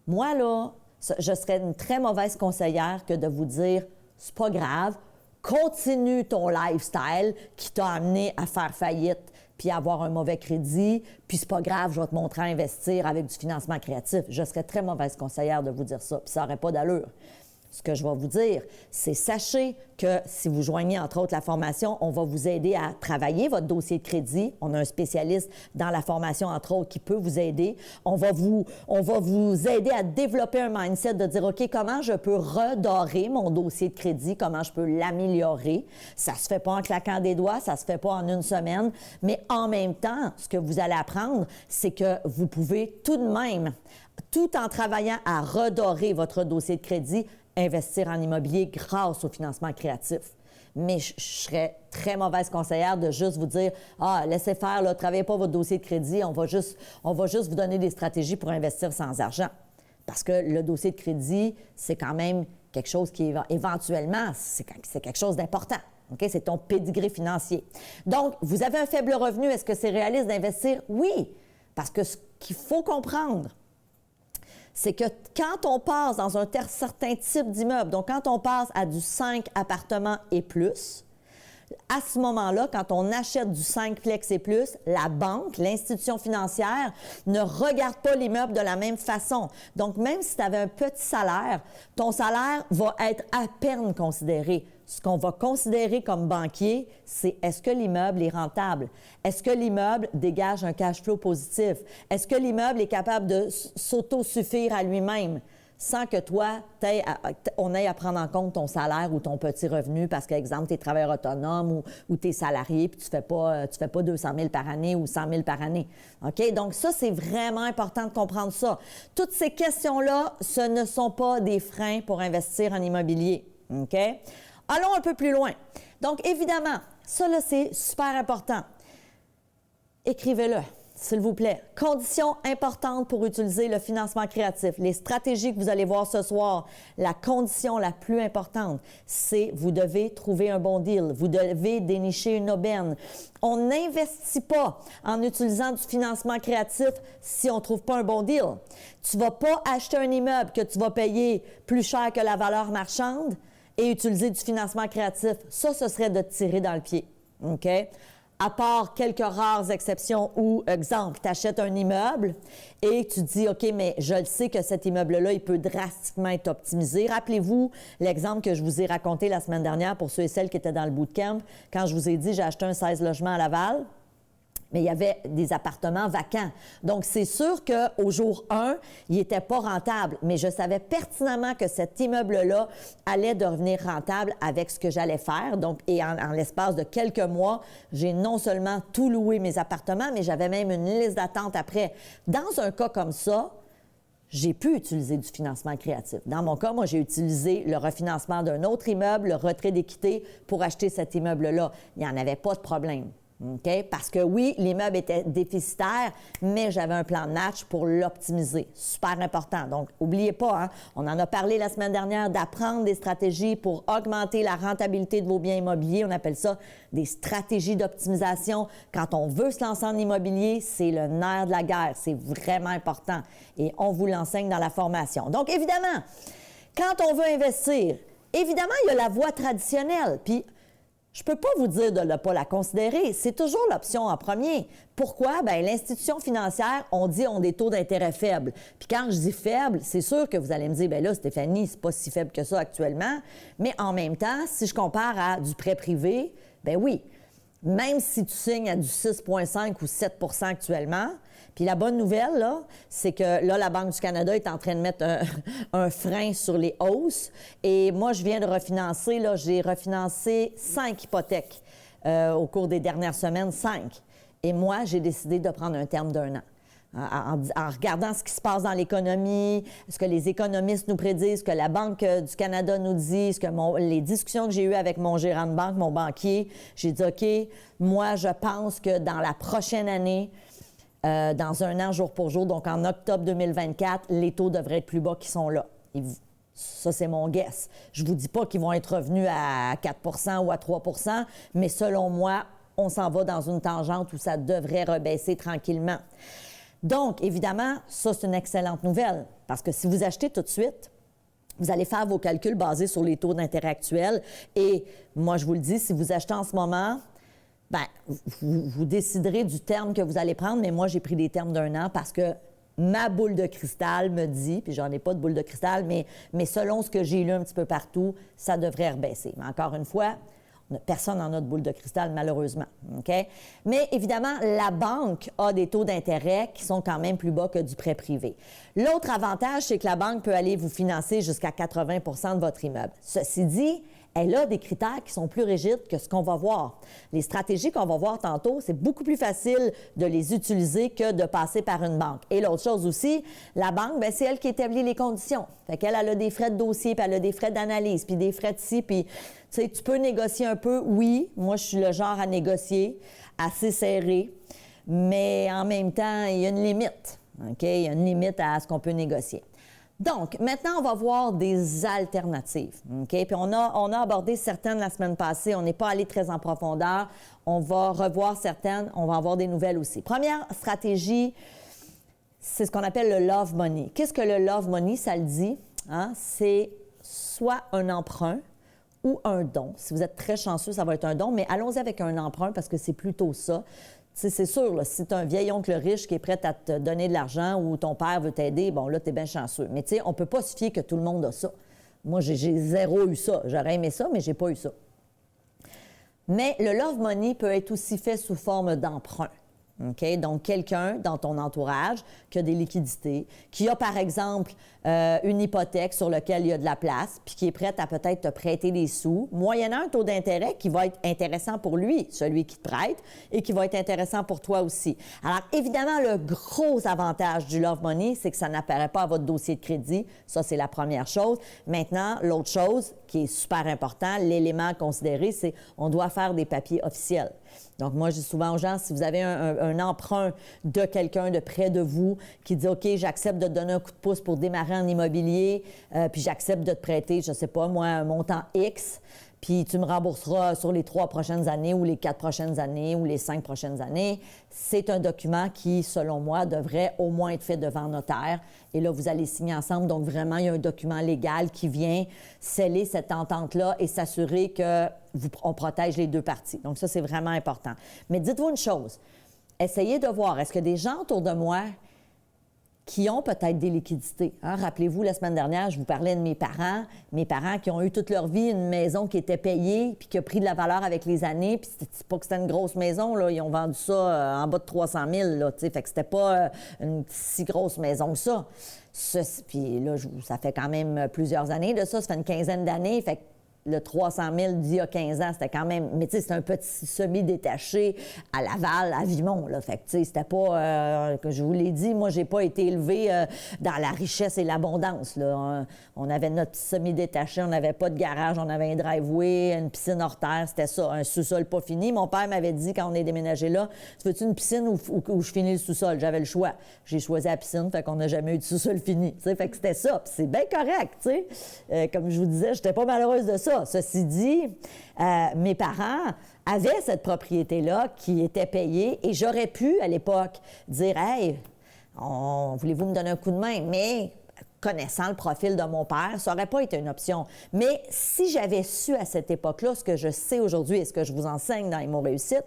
moi, là, je serais une très mauvaise conseillère que de vous dire c'est pas grave, continue ton lifestyle qui t'a amené à faire faillite puis à avoir un mauvais crédit, puis c'est pas grave, je vais te montrer à investir avec du financement créatif. Je serais très mauvaise conseillère de vous dire ça, puis ça n'aurait pas d'allure. Ce que je vais vous dire, c'est sachez que si vous joignez entre autres la formation, on va vous aider à travailler votre dossier de crédit. On a un spécialiste dans la formation entre autres qui peut vous aider. On va vous aider à développer un mindset de dire OK, comment je peux redorer mon dossier de crédit, comment je peux l'améliorer. Ça se fait pas en claquant des doigts, ça se fait pas en une semaine, mais en même temps, ce que vous allez apprendre, c'est que vous pouvez tout de même, tout en travaillant à redorer votre dossier de crédit, investir en immobilier grâce au financement créatif. Mais je serais très mauvaise conseillère de juste vous dire « Ah, laissez faire, là, travaillez pas votre dossier de crédit, on va juste vous donner des stratégies pour investir sans argent. » Parce que le dossier de crédit, c'est quand même quelque chose qui, éventuellement, c'est quelque chose d'important. Okay? C'est ton pédigré financier. Donc, vous avez un faible revenu, est-ce que c'est réaliste d'investir? Oui, parce que ce qu'il faut comprendre, c'est que quand on passe dans un certain type d'immeuble, donc quand on passe à du 5 appartements et plus, à ce moment-là, quand on achète du 5plex et plus, la banque, l'institution financière, ne regarde pas l'immeuble de la même façon. Donc, même si tu avais un petit salaire, ton salaire va être à peine considéré. Ce qu'on va considérer comme banquier, c'est est-ce que l'immeuble est rentable? Est-ce que l'immeuble dégage un cash flow positif? Est-ce que l'immeuble est capable de s'autosuffire à lui-même sans que toi, on ait à prendre en compte ton salaire ou ton petit revenu parce qu'exemple, tu es travailleur autonome ou tu es salarié puis tu fais pas 200 000 par année ou 100 000 par année. OK? Donc ça, c'est vraiment important de comprendre ça. Toutes ces questions-là, ce ne sont pas des freins pour investir en immobilier. OK? Allons un peu plus loin. Donc, évidemment, ça, là, c'est super important. Écrivez-le, s'il vous plaît. Condition importante pour utiliser le financement créatif. Les stratégies que vous allez voir ce soir, la condition la plus importante, c'est vous devez trouver un bon deal. Vous devez dénicher une aubaine. On n'investit pas en utilisant du financement créatif si on ne trouve pas un bon deal. Tu ne vas pas acheter un immeuble que tu vas payer plus cher que la valeur marchande et utiliser du financement créatif. Ça, ce serait de te tirer dans le pied. OK? À part quelques rares exceptions où, exemple, tu achètes un immeuble et tu dis, OK, mais je le sais que cet immeuble-là, il peut drastiquement être optimisé. Rappelez-vous l'exemple que je vous ai raconté la semaine dernière pour ceux et celles qui étaient dans le bootcamp, quand je vous ai dit, j'ai acheté un 16 logements à Laval. Mais il y avait des appartements vacants. Donc, c'est sûr qu'au jour 1, il n'était pas rentable. Mais je savais pertinemment que cet immeuble-là allait devenir rentable avec ce que j'allais faire. Donc, et en l'espace de quelques mois, j'ai non seulement tout loué mes appartements, mais j'avais même une liste d'attente après. Dans un cas comme ça, j'ai pu utiliser du financement créatif. Dans mon cas, moi, j'ai utilisé le refinancement d'un autre immeuble, le retrait d'équité pour acheter cet immeuble-là. Il n'y en avait pas de problème. OK? Parce que oui, l'immeuble était déficitaire, mais j'avais un plan de match pour l'optimiser. Super important. Donc, n'oubliez pas, hein, on en a parlé la semaine dernière, d'apprendre des stratégies pour augmenter la rentabilité de vos biens immobiliers. On appelle ça des stratégies d'optimisation. Quand on veut se lancer en immobilier, c'est le nerf de la guerre. C'est vraiment important. Et on vous l'enseigne dans la formation. Donc, évidemment, quand on veut investir, évidemment, il y a la voie traditionnelle. Puis, je ne peux pas vous dire de ne pas la considérer. C'est toujours l'option en premier. Pourquoi? Bien, l'institution financière, on dit, ont des taux d'intérêt faibles. Puis quand je dis faible, c'est sûr que vous allez me dire, bien là, Stéphanie, c'est pas si faible que ça actuellement. Mais en même temps, si je compare à du prêt privé, bien oui, même si tu signes à du 6,5 ou 7 % actuellement, puis la bonne nouvelle, là, c'est que là, la Banque du Canada est en train de mettre un frein sur les hausses. Et moi, je viens de refinancer, là, j'ai refinancé 5 hypothèques au cours des dernières semaines, 5. Et moi, j'ai décidé de prendre un terme d'1 an. en regardant ce qui se passe dans l'économie, ce que les économistes nous prédisent, ce que la Banque du Canada nous dit, les discussions que j'ai eues avec mon gérant de banque, mon banquier, j'ai dit, OK, moi, je pense que dans la prochaine année, dans un an, jour pour jour, donc en octobre 2024, les taux devraient être plus bas qu'ils sont là. Ça, c'est mon guess. Je ne vous dis pas qu'ils vont être revenus à 4 ou à 3 mais selon moi, on s'en va dans une tangente où ça devrait rebaisser tranquillement. Donc, évidemment, ça, c'est une excellente nouvelle, parce que si vous achetez tout de suite, vous allez faire vos calculs basés sur les taux d'intérêt actuels. Et moi, je vous le dis, si vous achetez en ce moment, bien, vous déciderez du terme que vous allez prendre, mais moi, j'ai pris des termes d'un an parce que ma boule de cristal me dit, puis j'en ai pas de boule de cristal, mais selon ce que j'ai lu un petit peu partout, ça devrait rebaisser. Mais encore une fois, personne n'en a de boule de cristal, malheureusement. OK? Mais évidemment, la banque a des taux d'intérêt qui sont quand même plus bas que du prêt privé. L'autre avantage, c'est que la banque peut aller vous financer jusqu'à 80 de votre immeuble. Ceci dit, elle a des critères qui sont plus rigides que ce qu'on va voir. Les stratégies qu'on va voir tantôt, c'est beaucoup plus facile de les utiliser que de passer par une banque. Et l'autre chose aussi, la banque, bien, c'est elle qui établit les conditions. Fait qu'elle, elle a des frais de dossier, puis elle a des frais d'analyse, puis des frais de ci, puis tu sais, tu peux négocier un peu. Oui, moi, je suis le genre à négocier, assez serré, mais en même temps, il y a une limite. OK? Il y a une limite à ce qu'on peut négocier. Donc, maintenant, on va voir des alternatives. OK? Puis on a abordé certaines la semaine passée. On n'est pas allé très en profondeur. On va revoir certaines. On va avoir des nouvelles aussi. Première stratégie, c'est ce qu'on appelle le love money. Qu'est-ce que le love money? Ça le dit. Hein? C'est soit un emprunt ou un don. Si vous êtes très chanceux, ça va être un don, mais allons-y avec un emprunt parce que c'est plutôt ça. Tu sais, c'est sûr, là, si tu as un vieil oncle riche qui est prêt à te donner de l'argent ou ton père veut t'aider, bon, là, tu es bien chanceux. Mais tu sais, on ne peut pas se fier que tout le monde a ça. Moi, j'ai zéro eu ça. J'aurais aimé ça, mais j'ai pas eu ça. Mais le love money peut être aussi fait sous forme d'emprunt. OK? Donc, quelqu'un dans ton entourage qui a des liquidités, qui a, par exemple, une hypothèque sur laquelle il y a de la place, puis qui est prête à peut-être te prêter des sous, moyennant un taux d'intérêt qui va être intéressant pour lui, celui qui te prête, et qui va être intéressant pour toi aussi. Alors, évidemment, le gros avantage du Love Money, c'est que ça n'apparaît pas à votre dossier de crédit. Ça, c'est la première chose. Maintenant, l'autre chose qui est super important, l'élément à considérer, c'est qu'on doit faire des papiers officiels. Donc, moi, je dis souvent aux gens, si vous avez un emprunt de quelqu'un de près de vous qui dit « OK, j'accepte de te donner un coup de pouce pour démarrer en immobilier, puis j'accepte de te prêter, je ne sais pas, moi, un montant X, puis tu me rembourseras sur les 3 prochaines années ou les 4 prochaines années ou les 5 prochaines années », c'est un document qui, selon moi, devrait au moins être fait devant notaire. Et là, vous allez signer ensemble. Donc, vraiment, il y a un document légal qui vient sceller cette entente-là et s'assurer qu'on protège les deux parties. Donc, ça, c'est vraiment important. Mais dites-vous une chose. Essayez de voir, est-ce que des gens autour de moi qui ont peut-être des liquidités. Hein? Rappelez-vous, la semaine dernière, je vous parlais de mes parents qui ont eu toute leur vie une maison qui était payée puis qui a pris de la valeur avec les années. Puis c'est pas que c'était une grosse maison, là. Ils ont vendu ça en bas de 300 000, là, fait que c'était pas une si grosse maison que ça. Puis là, ça fait quand même plusieurs années de ça. Ça fait une quinzaine d'années. Fait que le 300 000 d'il y a 15 ans, c'était quand même... Mais tu sais, c'est un petit semi-détaché à Laval, à Vimont, là. Fait que tu sais, c'était pas... que je vous l'ai dit, moi, j'ai pas été élevée dans la richesse et l'abondance, là. On avait notre petit semi-détaché, on n'avait pas de garage, on avait un driveway, une piscine hors terre, c'était ça, un sous-sol pas fini. Mon père m'avait dit, quand on est déménagé là, « Tu veux-tu une piscine où je finis le sous-sol? » J'avais le choix. J'ai choisi la piscine, fait qu'on n'a jamais eu de sous-sol fini. Tu sais, fait que c'était ça. Puis c'est bien correct, tu sais. Comme je vous disais, j'étais pas malheureuse de ça. Ceci dit, mes parents avaient cette propriété-là qui était payée et j'aurais pu, à l'époque, dire « Hey, voulez-vous me donner un coup de main? » Mais connaissant le profil de mon père, ça n'aurait pas été une option. Mais si j'avais su à cette époque-là ce que je sais aujourd'hui et ce que je vous enseigne dans Imo Réussite,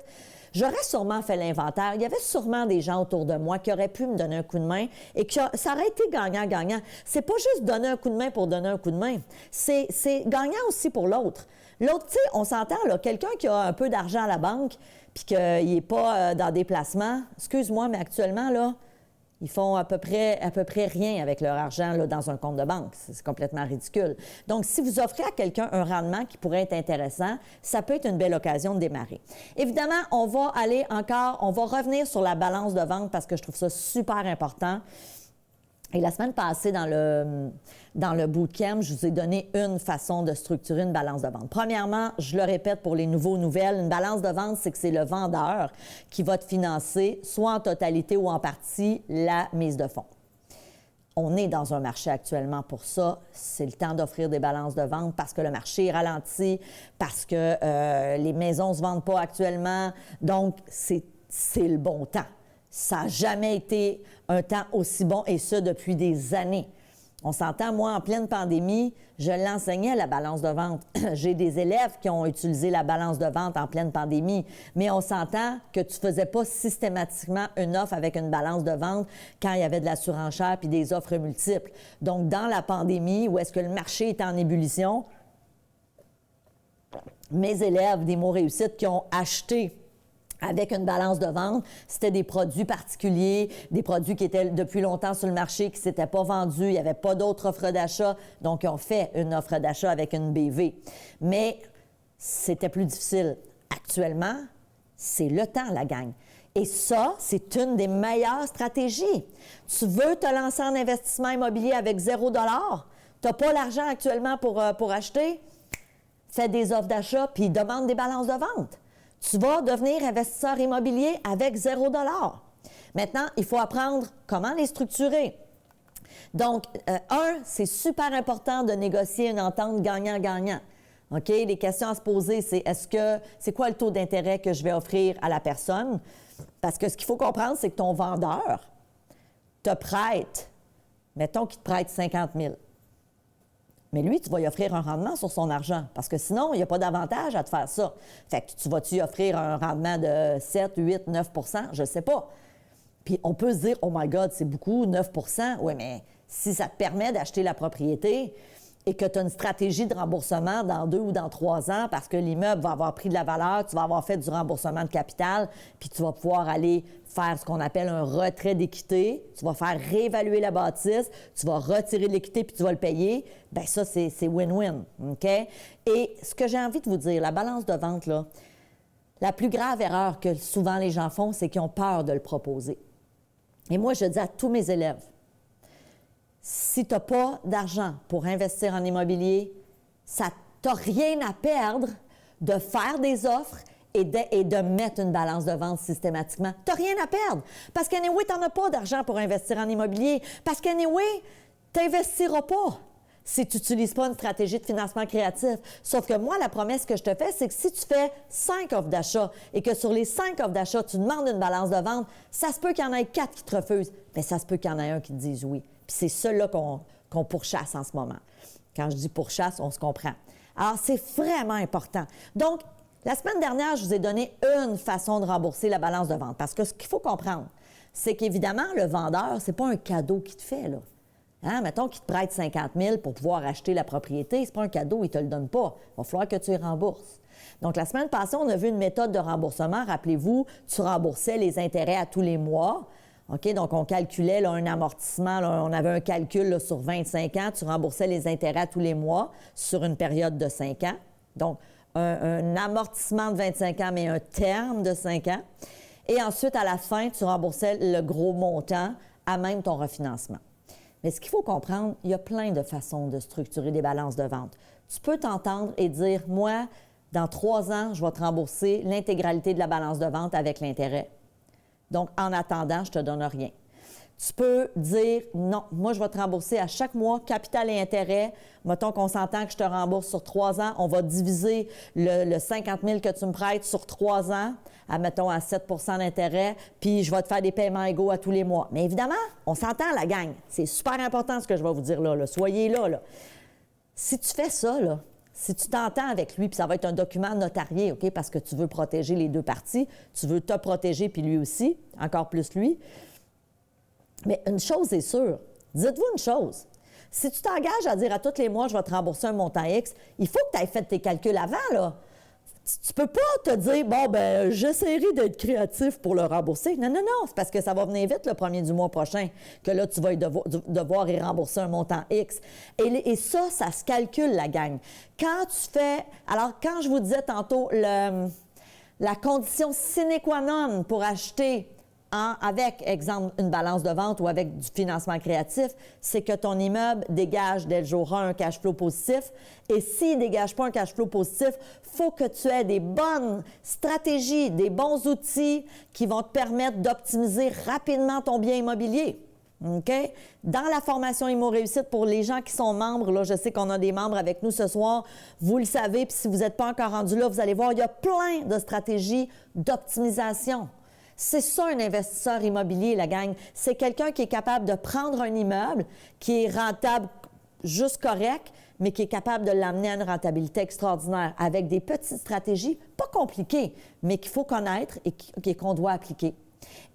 j'aurais sûrement fait l'inventaire. Il y avait sûrement des gens autour de moi qui auraient pu me donner un coup de main et que ça aurait été gagnant-gagnant. C'est pas juste donner un coup de main pour donner un coup de main. C'est gagnant aussi pour l'autre. L'autre, tu sais, on s'entend, là, quelqu'un qui a un peu d'argent à la banque puis qu'il n'est pas dans des placements, excuse-moi, mais actuellement, là, Ils font à peu près rien avec leur argent là, dans un compte de banque. C'est complètement ridicule. Donc, si vous offrez à quelqu'un un rendement qui pourrait être intéressant, ça peut être une belle occasion de démarrer. Évidemment, on va revenir sur la balance de vente parce que je trouve ça super important. Et la semaine passée, dans le bootcamp, je vous ai donné une façon de structurer une balance de vente. Premièrement, je le répète pour les nouvelles, une balance de vente, c'est que c'est le vendeur qui va te financer, soit en totalité ou en partie, la mise de fonds. On est dans un marché actuellement pour ça. C'est le temps d'offrir des balances de vente parce que le marché est ralenti, parce que les maisons ne se vendent pas actuellement. Donc, c'est le bon temps. Ça n'a jamais été un temps aussi bon, et ça depuis des années. On s'entend, moi, en pleine pandémie, je l'enseignais, la balance de vente. J'ai des élèves qui ont utilisé la balance de vente en pleine pandémie, mais on s'entend que tu ne faisais pas systématiquement une offre avec une balance de vente quand il y avait de la surenchère puis des offres multiples. Donc, dans la pandémie, où est-ce que le marché est en ébullition, mes élèves des mots réussites qui ont acheté avec une balance de vente, c'était des produits particuliers, des produits qui étaient depuis longtemps sur le marché, qui ne s'étaient pas vendus, il n'y avait pas d'autres offres d'achat, donc ils ont fait une offre d'achat avec une BV. Mais c'était plus difficile. Actuellement, c'est le temps, la gang. Et ça, c'est une des meilleures stratégies. Tu veux te lancer en investissement immobilier avec 0 $, tu n'as pas l'argent actuellement pour acheter, fais des offres d'achat puis demande des balances de vente. Tu vas devenir investisseur immobilier avec 0 $. Maintenant, il faut apprendre comment les structurer. Donc, c'est super important de négocier une entente gagnant-gagnant. OK? Les questions à se poser, c'est quoi le taux d'intérêt que je vais offrir à la personne? Parce que ce qu'il faut comprendre, c'est que ton vendeur te prête, mettons qu'il te prête 50 000. Mais lui, tu vas lui offrir un rendement sur son argent parce que sinon, il n'y a pas d'avantage à te faire ça. Fait que tu vas-tu offrir un rendement de 7, 8, 9 % je ne sais pas. Puis on peut se dire, oh my God, c'est beaucoup, 9 % oui, mais si ça te permet d'acheter la propriété et que tu as une stratégie de remboursement dans 2 ou dans 3 ans parce que l'immeuble va avoir pris de la valeur, tu vas avoir fait du remboursement de capital, puis tu vas pouvoir aller faire ce qu'on appelle un retrait d'équité, tu vas faire réévaluer la bâtisse, tu vas retirer de l'équité puis tu vas le payer, bien ça, c'est win-win, OK? Et ce que j'ai envie de vous dire, la balance de vente, là, la plus grave erreur que souvent les gens font, c'est qu'ils ont peur de le proposer. Et moi, je dis à tous mes élèves, si tu n'as pas d'argent pour investir en immobilier, tu n'as rien à perdre de faire des offres et de mettre une balance de vente systématiquement. Tu n'as rien à perdre. Parce qu'anyway, tu n'en as pas d'argent pour investir en immobilier. Parce qu'anyway, tu n'investiras pas si tu n'utilises pas une stratégie de financement créatif. Sauf que moi, la promesse que je te fais, c'est que si tu fais 5 offres d'achat et que sur les 5 offres d'achat, tu demandes une balance de vente, ça se peut qu'il y en ait 4 qui te refusent, mais ça se peut qu'il y en ait un qui te dise oui. Puis c'est ça-là qu'on pourchasse en ce moment. Quand je dis pourchasse, on se comprend. Alors, c'est vraiment important. Donc, la semaine dernière, je vous ai donné une façon de rembourser la balance de vente. Parce que ce qu'il faut comprendre, c'est qu'évidemment, le vendeur, c'est pas un cadeau qu'il te fait, là. Hein? Mettons qu'il te prête 50 000 pour pouvoir acheter la propriété, c'est pas un cadeau, il te le donne pas. Il va falloir que tu y rembourses. Donc, la semaine passée, on a vu une méthode de remboursement. Rappelez-vous, tu remboursais les intérêts à tous les mois. OK? Donc, on calculait là, un amortissement. Là, on avait un calcul là, sur 25 ans. Tu remboursais les intérêts à tous les mois sur une période de 5 ans. Donc, un amortissement de 25 ans, mais un terme de 5 ans. Et ensuite, à la fin, tu remboursais le gros montant à même ton refinancement. Mais ce qu'il faut comprendre, il y a plein de façons de structurer des balances de vente. Tu peux t'entendre et dire, moi, dans 3 ans, je vais te rembourser l'intégralité de la balance de vente avec l'intérêt. Donc, en attendant, je ne te donne rien. Tu peux dire, non, moi, je vais te rembourser à chaque mois, capital et intérêt. Mettons qu'on s'entend que je te rembourse sur 3 ans. On va diviser le 50 000 que tu me prêtes sur 3 ans, mettons à 7 % d'intérêt, puis je vais te faire des paiements égaux à tous les mois. Mais évidemment, on s'entend, la gang. C'est super important ce que je vais vous dire là. Soyez là. Si tu fais ça, là, si tu t'entends avec lui, puis ça va être un document notarié, OK, parce que tu veux protéger les deux parties, tu veux te protéger, puis lui aussi, encore plus lui. Mais une chose est sûre, dites-vous une chose, si tu t'engages à dire à tous les mois, je vais te rembourser un montant X, il faut que tu aies fait tes calculs avant, là. Tu peux pas te dire, bon, ben j'essaierai d'être créatif pour le rembourser. Non, non, non, c'est parce que ça va venir vite le 1er du mois prochain, que là, tu vas devoir y rembourser un montant X. Et ça se calcule, la gang. Quand tu fais... Alors, quand je vous disais tantôt, la condition sine qua non pour acheter avec, exemple, une balance de vente ou avec du financement créatif, c'est que ton immeuble dégage dès le jour 1 un cash flow positif. Et s'il ne dégage pas un cash flow positif, il faut que tu aies des bonnes stratégies, des bons outils qui vont te permettre d'optimiser rapidement ton bien immobilier. OK? Dans la formation Immo Réussite, pour les gens qui sont membres, là, je sais qu'on a des membres avec nous ce soir, vous le savez, puis si vous n'êtes pas encore rendu là, vous allez voir, il y a plein de stratégies d'optimisation. C'est ça, un investisseur immobilier, la gang. C'est quelqu'un qui est capable de prendre un immeuble qui est rentable juste correct, mais qui est capable de l'amener à une rentabilité extraordinaire avec des petites stratégies, pas compliquées, mais qu'il faut connaître et qu'on doit appliquer.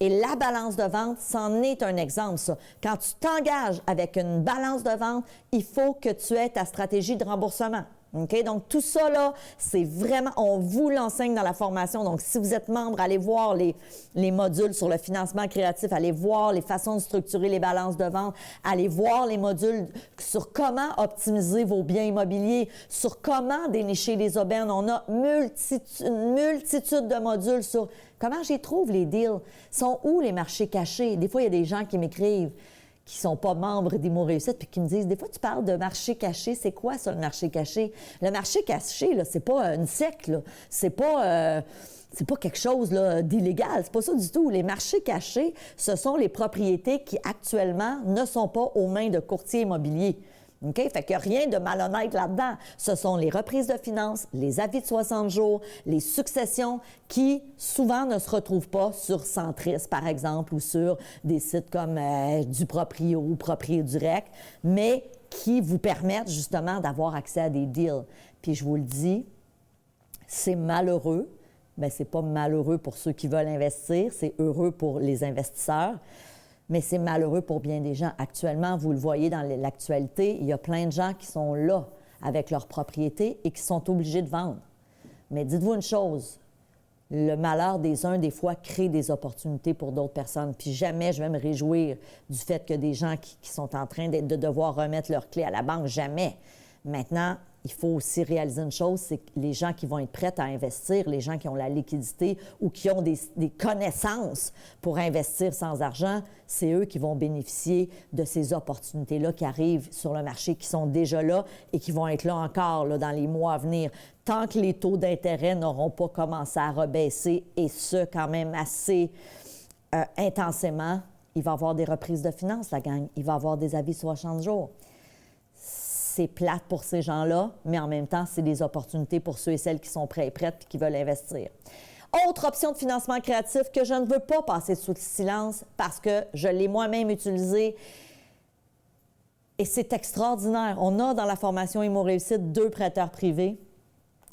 Et la balance de vente, c'en est un exemple, ça. Quand tu t'engages avec une balance de vente, il faut que tu aies ta stratégie de remboursement. OK? Donc, tout ça, là, c'est vraiment... On vous l'enseigne dans la formation. Donc, si vous êtes membre, allez voir les modules sur le financement créatif, allez voir les façons de structurer les balances de vente, allez voir les modules sur comment optimiser vos biens immobiliers, sur comment dénicher les aubaines. On a une multitude de modules sur comment j'y trouve les deals. Sont où les marchés cachés? Des fois, il y a des gens qui m'écrivent qui ne sont pas membres d'Immo Réussite, puis qui me disent, des fois, tu parles de marché caché. C'est quoi, ça, le marché caché? Le marché caché, là, c'est pas une secte, là. C'est pas quelque chose là, d'illégal. C'est pas ça du tout. Les marchés cachés, ce sont les propriétés qui, actuellement, ne sont pas aux mains de courtiers immobiliers. OK? Fait qu'il n'y a rien de malhonnête là-dedans. Ce sont les reprises de finances, les avis de 60 jours, les successions qui, souvent, ne se retrouvent pas sur Centris, par exemple, ou sur des sites comme du Proprio ou Proprio Direct, mais qui vous permettent, justement, d'avoir accès à des deals. Puis, je vous le dis, c'est malheureux. Bien, c'est pas malheureux pour ceux qui veulent investir, c'est heureux pour les investisseurs. Mais c'est malheureux pour bien des gens. Actuellement, vous le voyez dans l'actualité, il y a plein de gens qui sont là avec leurs propriétés et qui sont obligés de vendre. Mais dites-vous une chose, le malheur des uns, des fois, crée des opportunités pour d'autres personnes. Puis jamais je vais me réjouir du fait que des gens qui sont en train de devoir remettre leurs clés à la banque. Jamais. Maintenant, il faut aussi réaliser une chose, c'est que les gens qui vont être prêts à investir, les gens qui ont la liquidité ou qui ont des connaissances pour investir sans argent, c'est eux qui vont bénéficier de ces opportunités-là qui arrivent sur le marché, qui sont déjà là et qui vont être là encore là, dans les mois à venir. Tant que les taux d'intérêt n'auront pas commencé à rebaisser, et ce, quand même assez intensément, il va y avoir des reprises de finances, la gang. Il va y avoir des avis 60 jours. C'est plate pour ces gens-là, mais en même temps, c'est des opportunités pour ceux et celles qui sont prêts et prêtes et qui veulent investir. Autre option de financement créatif que je ne veux pas passer sous silence parce que je l'ai moi-même utilisé et c'est extraordinaire. On a dans la formation Immo Réussite 2 prêteurs privés.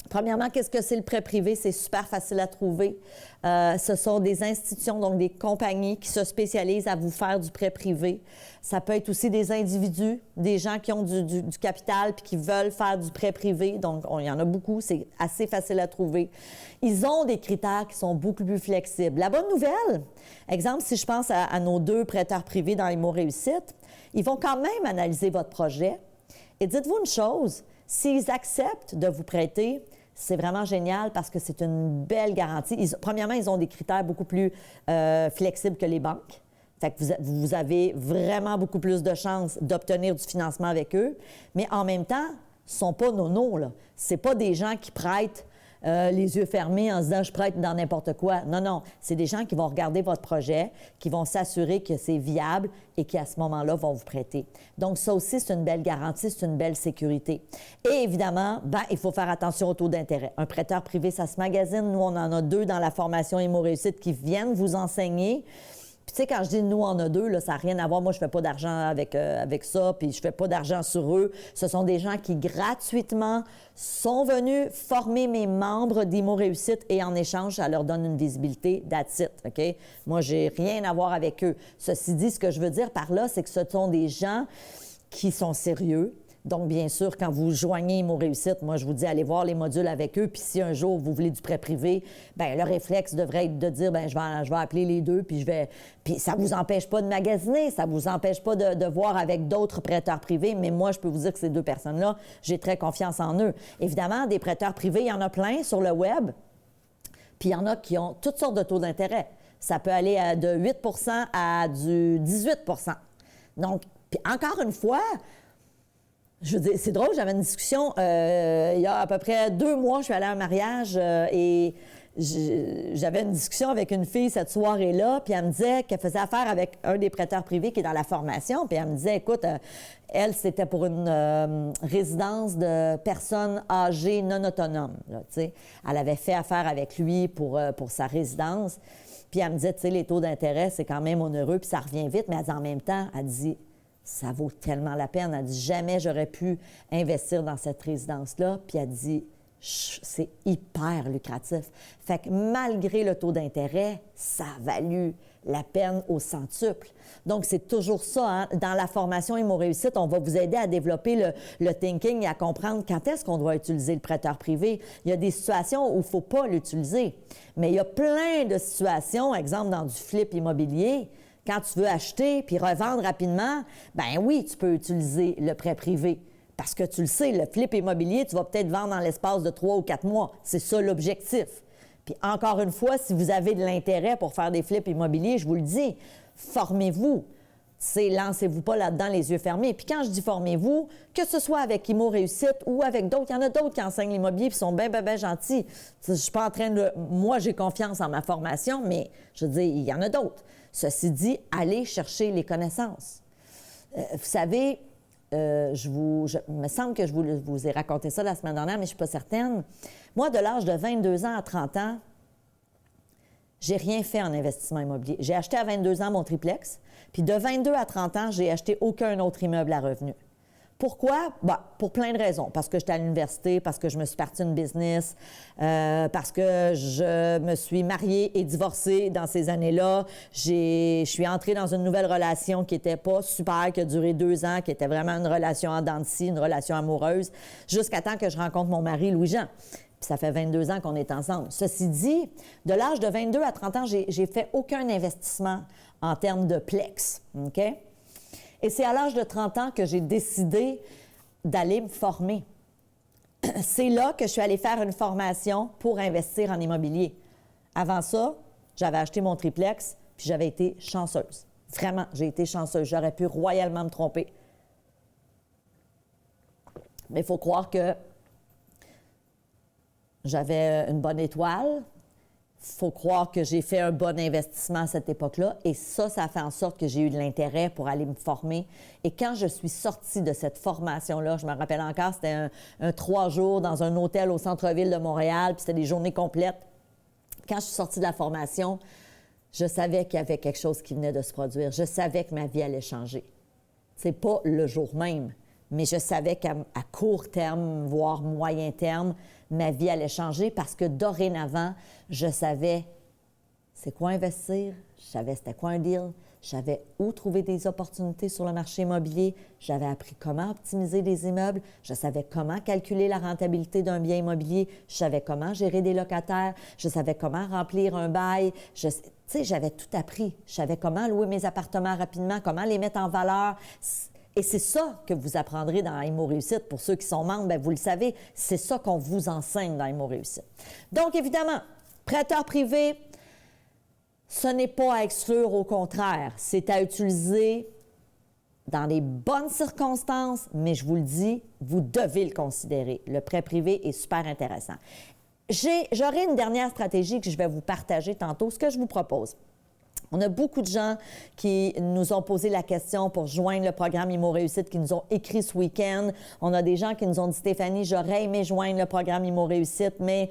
Premièrement, qu'est-ce que c'est le prêt privé? C'est super facile à trouver. Ce sont des institutions, donc des compagnies qui se spécialisent à vous faire du prêt privé. Ça peut être aussi des individus, des gens qui ont du capital puis qui veulent faire du prêt privé. Donc, il y en a beaucoup, c'est assez facile à trouver. Ils ont des critères qui sont beaucoup plus flexibles. La bonne nouvelle, exemple, si je pense à nos 2 prêteurs privés dans Immo Réussite, ils vont quand même analyser votre projet. Et dites-vous une chose, s'ils acceptent de vous prêter, c'est vraiment génial parce que c'est une belle garantie. Premièrement, ils ont des critères beaucoup plus flexibles que les banques. Fait que vous avez vraiment beaucoup plus de chances d'obtenir du financement avec eux. Mais en même temps, ce ne sont pas nonos, là. Ce n'est pas des gens qui prêtent les yeux fermés en se disant « je prête dans n'importe quoi ». Non, non. C'est des gens qui vont regarder votre projet, qui vont s'assurer que c'est viable et qui, à ce moment-là, vont vous prêter. Donc, ça aussi, c'est une belle garantie, c'est une belle sécurité. Et évidemment, il faut faire attention au taux d'intérêt. Un prêteur privé, ça se magasine. Nous, on en a 2 dans la formation Immo Réussite qui viennent vous enseigner. Puis, tu sais, quand je dis « nous, on en a 2 », là, ça n'a rien à voir. Moi, je ne fais pas d'argent avec ça, puis je ne fais pas d'argent sur eux. Ce sont des gens qui, gratuitement, sont venus former mes membres d'Immo Réussite et en échange, ça leur donne une visibilité that's it, OK? Moi, je n'ai rien à voir avec eux. Ceci dit, ce que je veux dire par là, c'est que ce sont des gens qui sont sérieux, Donc, bien sûr, quand vous joignez Immo Réussite, moi, je vous dis, allez voir les modules avec eux. Puis si un jour, vous voulez du prêt privé, bien, le réflexe devrait être de dire, bien, je vais appeler les deux, puis Puis ça ne vous empêche pas de magasiner, ça ne vous empêche pas de voir avec d'autres prêteurs privés, mais moi, je peux vous dire que ces deux personnes-là, j'ai très confiance en eux. Évidemment, des prêteurs privés, il y en a plein sur le web, puis il y en a qui ont toutes sortes de taux d'intérêt. Ça peut aller de 8 à du 18 Donc, puis encore une fois, je veux dire, c'est drôle, j'avais une discussion il y a à peu près 2 mois, je suis allée à un mariage et j'avais une discussion avec une fille cette soirée-là, puis elle me disait qu'elle faisait affaire avec un des prêteurs privés qui est dans la formation, puis elle me disait, écoute, elle, c'était pour une résidence de personnes âgées non autonomes, là, tu sais. Elle avait fait affaire avec lui pour sa résidence, puis elle me disait, tu sais, les taux d'intérêt, c'est quand même onéreux, puis ça revient vite, mais elle dit, en même temps, elle dit, ça vaut tellement la peine. Elle dit, jamais j'aurais pu investir dans cette résidence-là. Puis elle dit, c'est hyper lucratif. Fait que malgré le taux d'intérêt, ça a valu la peine au centuple. Donc, c'est toujours ça. Hein? Dans la formation Immo Réussite, on va vous aider à développer le thinking et à comprendre quand est-ce qu'on doit utiliser le prêteur privé. Il y a des situations où il ne faut pas l'utiliser. Mais il y a plein de situations, exemple dans du flip immobilier, quand tu veux acheter puis revendre rapidement, ben oui, tu peux utiliser le prêt privé. Parce que tu le sais, le flip immobilier, tu vas peut-être vendre dans l'espace de 3 ou 4 mois. C'est ça l'objectif. Puis encore une fois, si vous avez de l'intérêt pour faire des flips immobiliers, je vous le dis, formez-vous. Lancez-vous pas là-dedans les yeux fermés. Puis quand je dis formez-vous, que ce soit avec Immo Réussite ou avec d'autres, il y en a d'autres qui enseignent l'immobilier et sont bien gentils. Je suis pas en train de... Moi, j'ai confiance en ma formation, mais je veux dire, il y en a d'autres. Ceci dit, allez chercher les connaissances. Vous savez, me semble que je vous ai raconté ça la semaine dernière, mais je ne suis pas certaine. Moi, de l'âge de 22 ans à 30 ans, j'ai rien fait en investissement immobilier. J'ai acheté à 22 ans mon triplex, puis de 22 à 30 ans, j'ai acheté aucun autre immeuble à revenu. Pourquoi? Bien, pour plein de raisons. Parce que j'étais à l'université, parce que je me suis partie une business, parce que je me suis mariée et divorcée dans ces années-là. Je suis entrée dans une nouvelle relation qui n'était pas super, qui a duré 2 ans, qui était vraiment une relation en dents de scie, une relation amoureuse, jusqu'à temps que je rencontre mon mari, Louis-Jean. Puis ça fait 22 ans qu'on est ensemble. Ceci dit, de l'âge de 22 à 30 ans, j'ai fait aucun investissement en termes de plex, OK? Et c'est à l'âge de 30 ans que j'ai décidé d'aller me former. C'est là que je suis allée faire une formation pour investir en immobilier. Avant ça, j'avais acheté mon triplex, puis j'avais été chanceuse. Vraiment, j'ai été chanceuse. J'aurais pu royalement me tromper. Mais il faut croire que j'avais une bonne étoile. Il faut croire que j'ai fait un bon investissement à cette époque-là. Et ça a fait en sorte que j'ai eu de l'intérêt pour aller me former. Et quand je suis sortie de cette formation-là, je me rappelle encore, c'était un 3 jours dans un hôtel au centre-ville de Montréal, puis c'était des journées complètes. Quand je suis sortie de la formation, je savais qu'il y avait quelque chose qui venait de se produire. Je savais que ma vie allait changer. C'est pas le jour même, mais je savais qu'à court terme, voire moyen terme, ma vie allait changer parce que dorénavant, je savais c'est quoi investir, je savais c'était quoi un deal, je savais où trouver des opportunités sur le marché immobilier, j'avais appris comment optimiser des immeubles, je savais comment calculer la rentabilité d'un bien immobilier, je savais comment gérer des locataires, je savais comment remplir un bail, tu sais, j'avais tout appris. Je savais comment louer mes appartements rapidement, comment les mettre en valeur. Et c'est ça que vous apprendrez dans Immo Réussite. Pour ceux qui sont membres, bien, vous le savez, c'est ça qu'on vous enseigne dans Immo Réussite. Donc, évidemment, prêteur privé, ce n'est pas à exclure, au contraire. C'est à utiliser dans les bonnes circonstances, mais je vous le dis, vous devez le considérer. Le prêt privé est super intéressant. J'aurai une dernière stratégie que je vais vous partager tantôt, ce que je vous propose. On a beaucoup de gens qui nous ont posé la question pour joindre le programme Immo Réussite, qui nous ont écrit ce week-end. On a des gens qui nous ont dit, Stéphanie, j'aurais aimé joindre le programme Immo Réussite, mais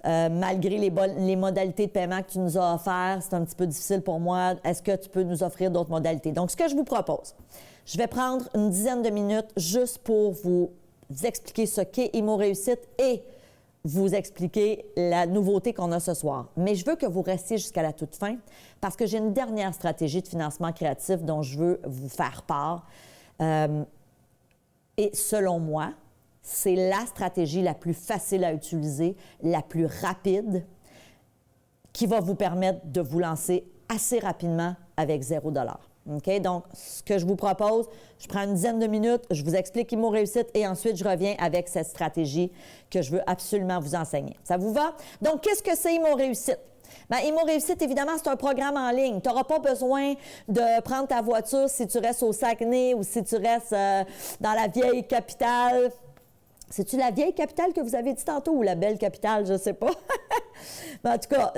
malgré les modalités de paiement que tu nous as offertes, c'est un petit peu difficile pour moi. Est-ce que tu peux nous offrir d'autres modalités? Donc, ce que je vous propose, je vais prendre une dizaine de minutes juste pour vous expliquer ce qu'est Immo Réussite et vous expliquer la nouveauté qu'on a ce soir. Mais je veux que vous restiez jusqu'à la toute fin parce que j'ai une dernière stratégie de financement créatif dont je veux vous faire part. Et Et selon moi, c'est la stratégie la plus facile à utiliser, la plus rapide, qui va vous permettre de vous lancer assez rapidement avec 0 $. OK? Donc, ce que je vous propose, je prends une dizaine de minutes, je vous explique Imo Réussite et ensuite je reviens avec cette stratégie que je veux absolument vous enseigner. Ça vous va? Donc, qu'est-ce que c'est Imo Réussite? Bien, Imo Réussite, évidemment, c'est un programme en ligne. Tu n'auras pas besoin de prendre ta voiture si tu restes au Saguenay ou si tu restes dans la vieille capitale. C'est-tu la vieille capitale que vous avez dit tantôt ou la belle capitale? Je ne sais pas. Mais en tout cas,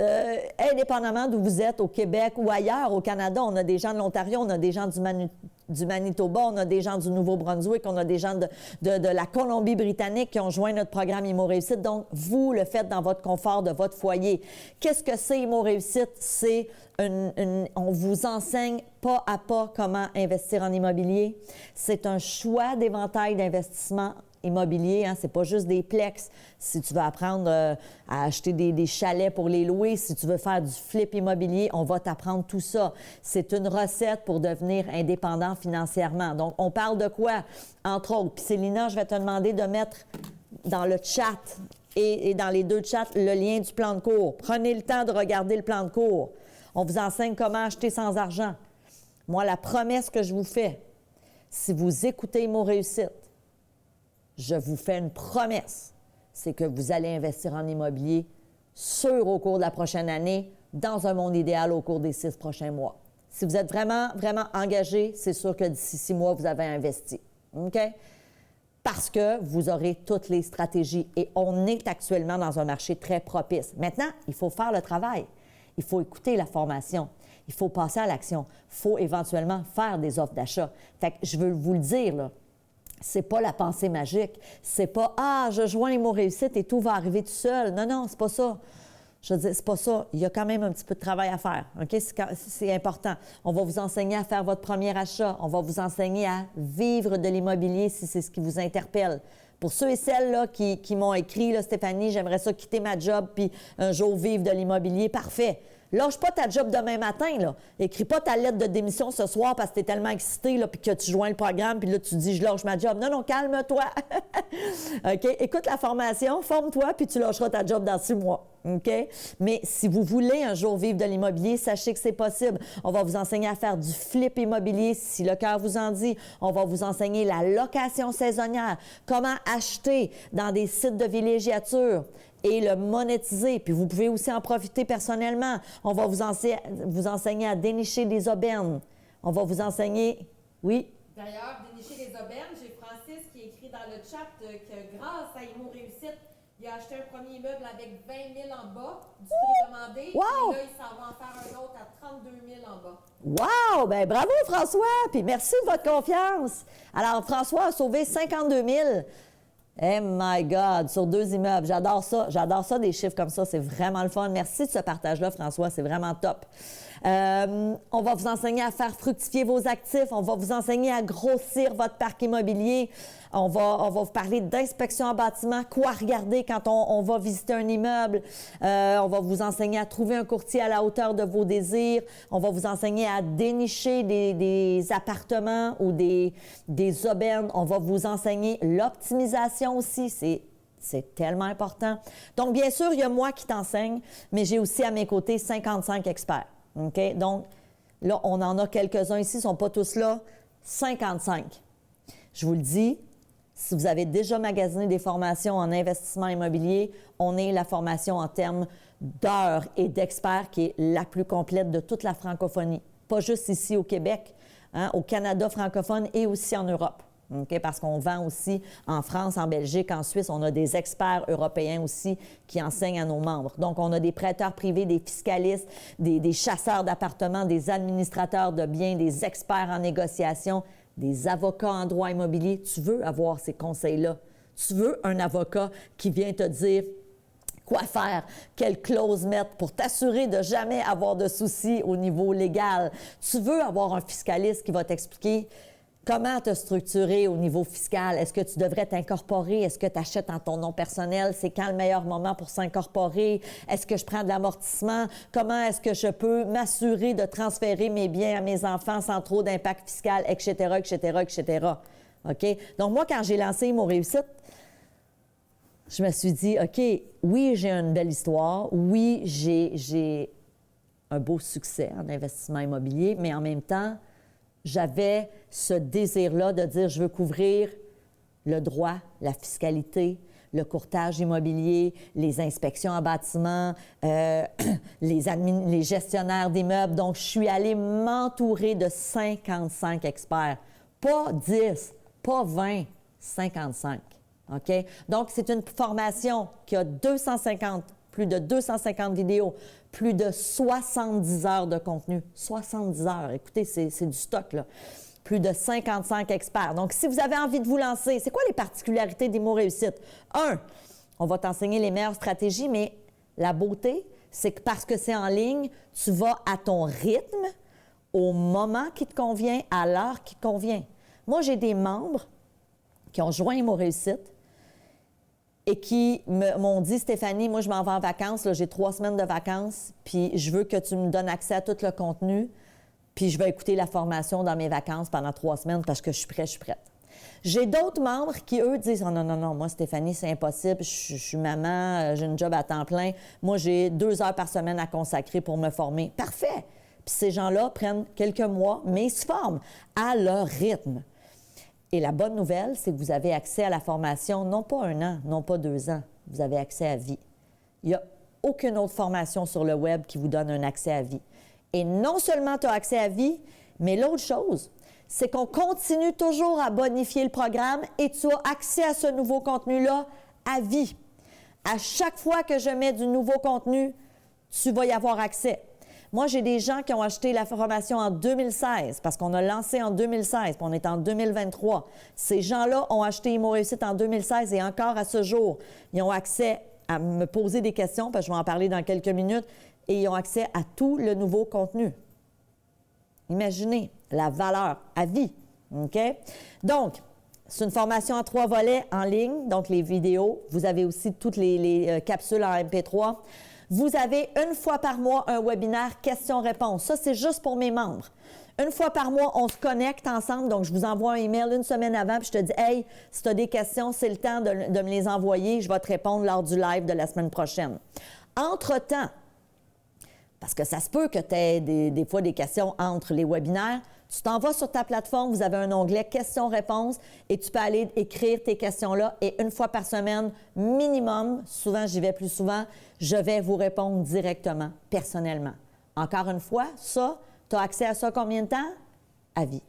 indépendamment d'où vous êtes, au Québec ou ailleurs, au Canada, on a des gens de l'Ontario, on a des gens du Manitoba, on a des gens du Nouveau-Brunswick, on a des gens de la Colombie-Britannique qui ont joint notre programme Imo Réussite. Donc, vous le faites dans votre confort de votre foyer. Qu'est-ce que c'est Imo Réussite? C'est on vous enseigne pas à pas comment investir en immobilier. C'est un choix d'éventail d'investissement immobilier, hein, c'est pas juste des plex. Si tu veux apprendre à acheter des chalets pour les louer, si tu veux faire du flip immobilier, on va t'apprendre tout ça. C'est une recette pour devenir indépendant financièrement. Donc, on parle de quoi? Entre autres, puis Célina, je vais te demander de mettre dans le chat et dans les deux chats le lien du plan de cours. Prenez le temps de regarder le plan de cours. On vous enseigne comment acheter sans argent. Moi, la promesse que je vous fais, si vous écoutez Imo Réussite, je vous fais une promesse, c'est que vous allez investir en immobilier sûr au cours de la prochaine année, dans un monde idéal au cours des 6 prochains mois. Si vous êtes vraiment, vraiment engagé, c'est sûr que d'ici 6 mois, vous avez investi. OK? Parce que vous aurez toutes les stratégies et on est actuellement dans un marché très propice. Maintenant, il faut faire le travail. Il faut écouter la formation. Il faut passer à l'action. Il faut éventuellement faire des offres d'achat. Fait que je veux vous le dire, là. C'est pas la pensée magique. C'est pas « Ah, je joins Imo Réussite et tout va arriver tout seul ». Non, non, c'est pas ça. Je veux dire, c'est pas ça. Il y a quand même un petit peu de travail à faire. OK? C'est important. On va vous enseigner à faire votre premier achat. On va vous enseigner à vivre de l'immobilier si c'est ce qui vous interpelle. Pour ceux et celles là, qui m'ont écrit, là, Stéphanie, j'aimerais ça quitter ma job puis un jour vivre de l'immobilier, parfait. Lâche pas ta job demain matin, là. Écris pas ta lettre de démission ce soir parce que tu es tellement excité, là, puis que tu joins le programme, puis là, tu dis « je lâche ma job ». Non, non, calme-toi. OK? Écoute la formation, forme-toi, puis tu lâcheras ta job dans 6 mois. OK? Mais si vous voulez un jour vivre de l'immobilier, sachez que c'est possible. On va vous enseigner à faire du flip immobilier, si le cœur vous en dit. On va vous enseigner la location saisonnière, comment acheter dans des sites de villégiature et le monétiser. Puis vous pouvez aussi en profiter personnellement. On va vous enseigner à dénicher des aubaines. On va vous enseigner... Oui? D'ailleurs, dénicher les aubaines, j'ai Francis qui écrit dans le chat que grâce à Imo Réussite, il a acheté un premier immeuble avec 20 000 en bas du prix demandé. Wow! Et là, il s'en va en faire un autre à 32 000 en bas. Wow! Bien, bravo, François! Puis merci de votre confiance. Alors, François a sauvé 52 000. Oh my God! Sur 2 immeubles. J'adore ça. J'adore ça, des chiffres comme ça. C'est vraiment le fun. Merci de ce partage-là, François. C'est vraiment top. On va vous enseigner à faire fructifier vos actifs. On va vous enseigner à grossir votre parc immobilier. On va vous parler d'inspection en bâtiment, quoi regarder quand on va visiter un immeuble. On va vous enseigner à trouver un courtier à la hauteur de vos désirs. On va vous enseigner à dénicher des appartements ou des aubaines. On va vous enseigner l'optimisation aussi. C'est tellement important. Donc, bien sûr, il y a moi qui t'enseigne, mais j'ai aussi à mes côtés 55 experts. OK? Donc, là, on en a quelques-uns ici, ils ne sont pas tous là. 55. Je vous le dis, si vous avez déjà magasiné des formations en investissement immobilier, on est la formation en termes d'heures et d'experts qui est la plus complète de toute la francophonie. Pas juste ici au Québec, hein, au Canada francophone et aussi en Europe. Okay? Parce qu'on vend aussi en France, en Belgique, en Suisse. On a des experts européens aussi qui enseignent à nos membres. Donc, on a des prêteurs privés, des fiscalistes, des chasseurs d'appartements, des administrateurs de biens, des experts en négociation, des avocats en droit immobilier. Tu veux avoir ces conseils-là. Tu veux un avocat qui vient te dire quoi faire, quelle clause mettre pour t'assurer de jamais avoir de soucis au niveau légal. Tu veux avoir un fiscaliste qui va t'expliquer comment te structurer au niveau fiscal. Est-ce que tu devrais t'incorporer? Est-ce que tu achètes en ton nom personnel? C'est quand le meilleur moment pour s'incorporer? Est-ce que je prends de l'amortissement? Comment est-ce que je peux m'assurer de transférer mes biens à mes enfants sans trop d'impact fiscal, etc., etc., etc.? OK? Donc, moi, quand j'ai lancé Imo Réussite, je me suis dit, OK, oui, j'ai une belle histoire. Oui, j'ai un beau succès en investissement immobilier, mais en même temps, j'avais ce désir-là de dire, je veux couvrir le droit, la fiscalité, le courtage immobilier, les inspections en bâtiment, les gestionnaires d'immeubles. Donc, je suis allée m'entourer de 55 experts. Pas 10, pas 20, 55. OK? Donc, c'est une formation qui a plus de 250 vidéos, plus de 70 heures de contenu. 70 heures, écoutez, c'est du stock, là. Plus de 55 experts. Donc, si vous avez envie de vous lancer, c'est quoi les particularités d'Imo Réussite? 1, on va t'enseigner les meilleures stratégies, mais la beauté, c'est que parce que c'est en ligne, tu vas à ton rythme, au moment qui te convient, à l'heure qui te convient. Moi, j'ai des membres qui ont joint Imo Réussite et qui m'ont dit, Stéphanie, moi, je m'en vais en vacances, là, j'ai 3 semaines de vacances, puis je veux que tu me donnes accès à tout le contenu, puis je vais écouter la formation dans mes vacances pendant 3 semaines parce que je suis prête. J'ai d'autres membres qui, eux, disent, oh, non, moi, Stéphanie, c'est impossible, je suis maman, j'ai une job à temps plein, moi, j'ai 2 heures par semaine à consacrer pour me former. Parfait! Puis ces gens-là prennent quelques mois, mais ils se forment à leur rythme. Et la bonne nouvelle, c'est que vous avez accès à la formation, non pas 1 an, non pas 2 ans, vous avez accès à vie. Il n'y a aucune autre formation sur le web qui vous donne un accès à vie. Et non seulement tu as accès à vie, mais l'autre chose, c'est qu'on continue toujours à bonifier le programme et tu as accès à ce nouveau contenu-là à vie. À chaque fois que je mets du nouveau contenu, tu vas y avoir accès. Moi, j'ai des gens qui ont acheté la formation en 2016 parce qu'on a lancé en 2016 puis on est en 2023. Ces gens-là ont acheté Imo Réussite en 2016 et encore à ce jour, ils ont accès à me poser des questions parce que je vais en parler dans quelques minutes et ils ont accès à tout le nouveau contenu. Imaginez la valeur à vie. OK? Donc, c'est une formation en 3 volets en ligne, donc les vidéos. Vous avez aussi toutes les capsules en MP3. Vous avez 1 fois par mois un webinaire questions-réponses. Ça, c'est juste pour mes membres. 1 fois par mois, on se connecte ensemble. Donc, je vous envoie un email 1 semaine avant, puis je te dis, hey, si tu as des questions, c'est le temps de me les envoyer. Je vais te répondre lors du live de la semaine prochaine. Entre-temps, parce que ça se peut que tu aies des fois des questions entre les webinaires, tu t'en vas sur ta plateforme, vous avez un onglet questions-réponses et tu peux aller écrire tes questions-là et 1 fois par semaine, minimum, souvent j'y vais plus souvent, je vais vous répondre directement, personnellement. Encore une fois, ça, tu as accès à ça combien de temps? À vie.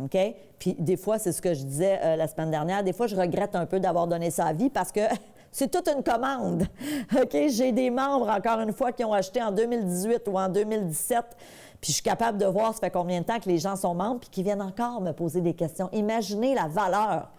OK? Puis des fois, c'est ce que je disais la semaine dernière, des fois, je regrette un peu d'avoir donné ça à vie parce que c'est toute une commande. OK? J'ai des membres, encore une fois, qui ont acheté en 2018 ou en 2017. Puis je suis capable de voir ça fait combien de temps que les gens sont membres puis qui viennent encore me poser des questions. Imaginez la valeur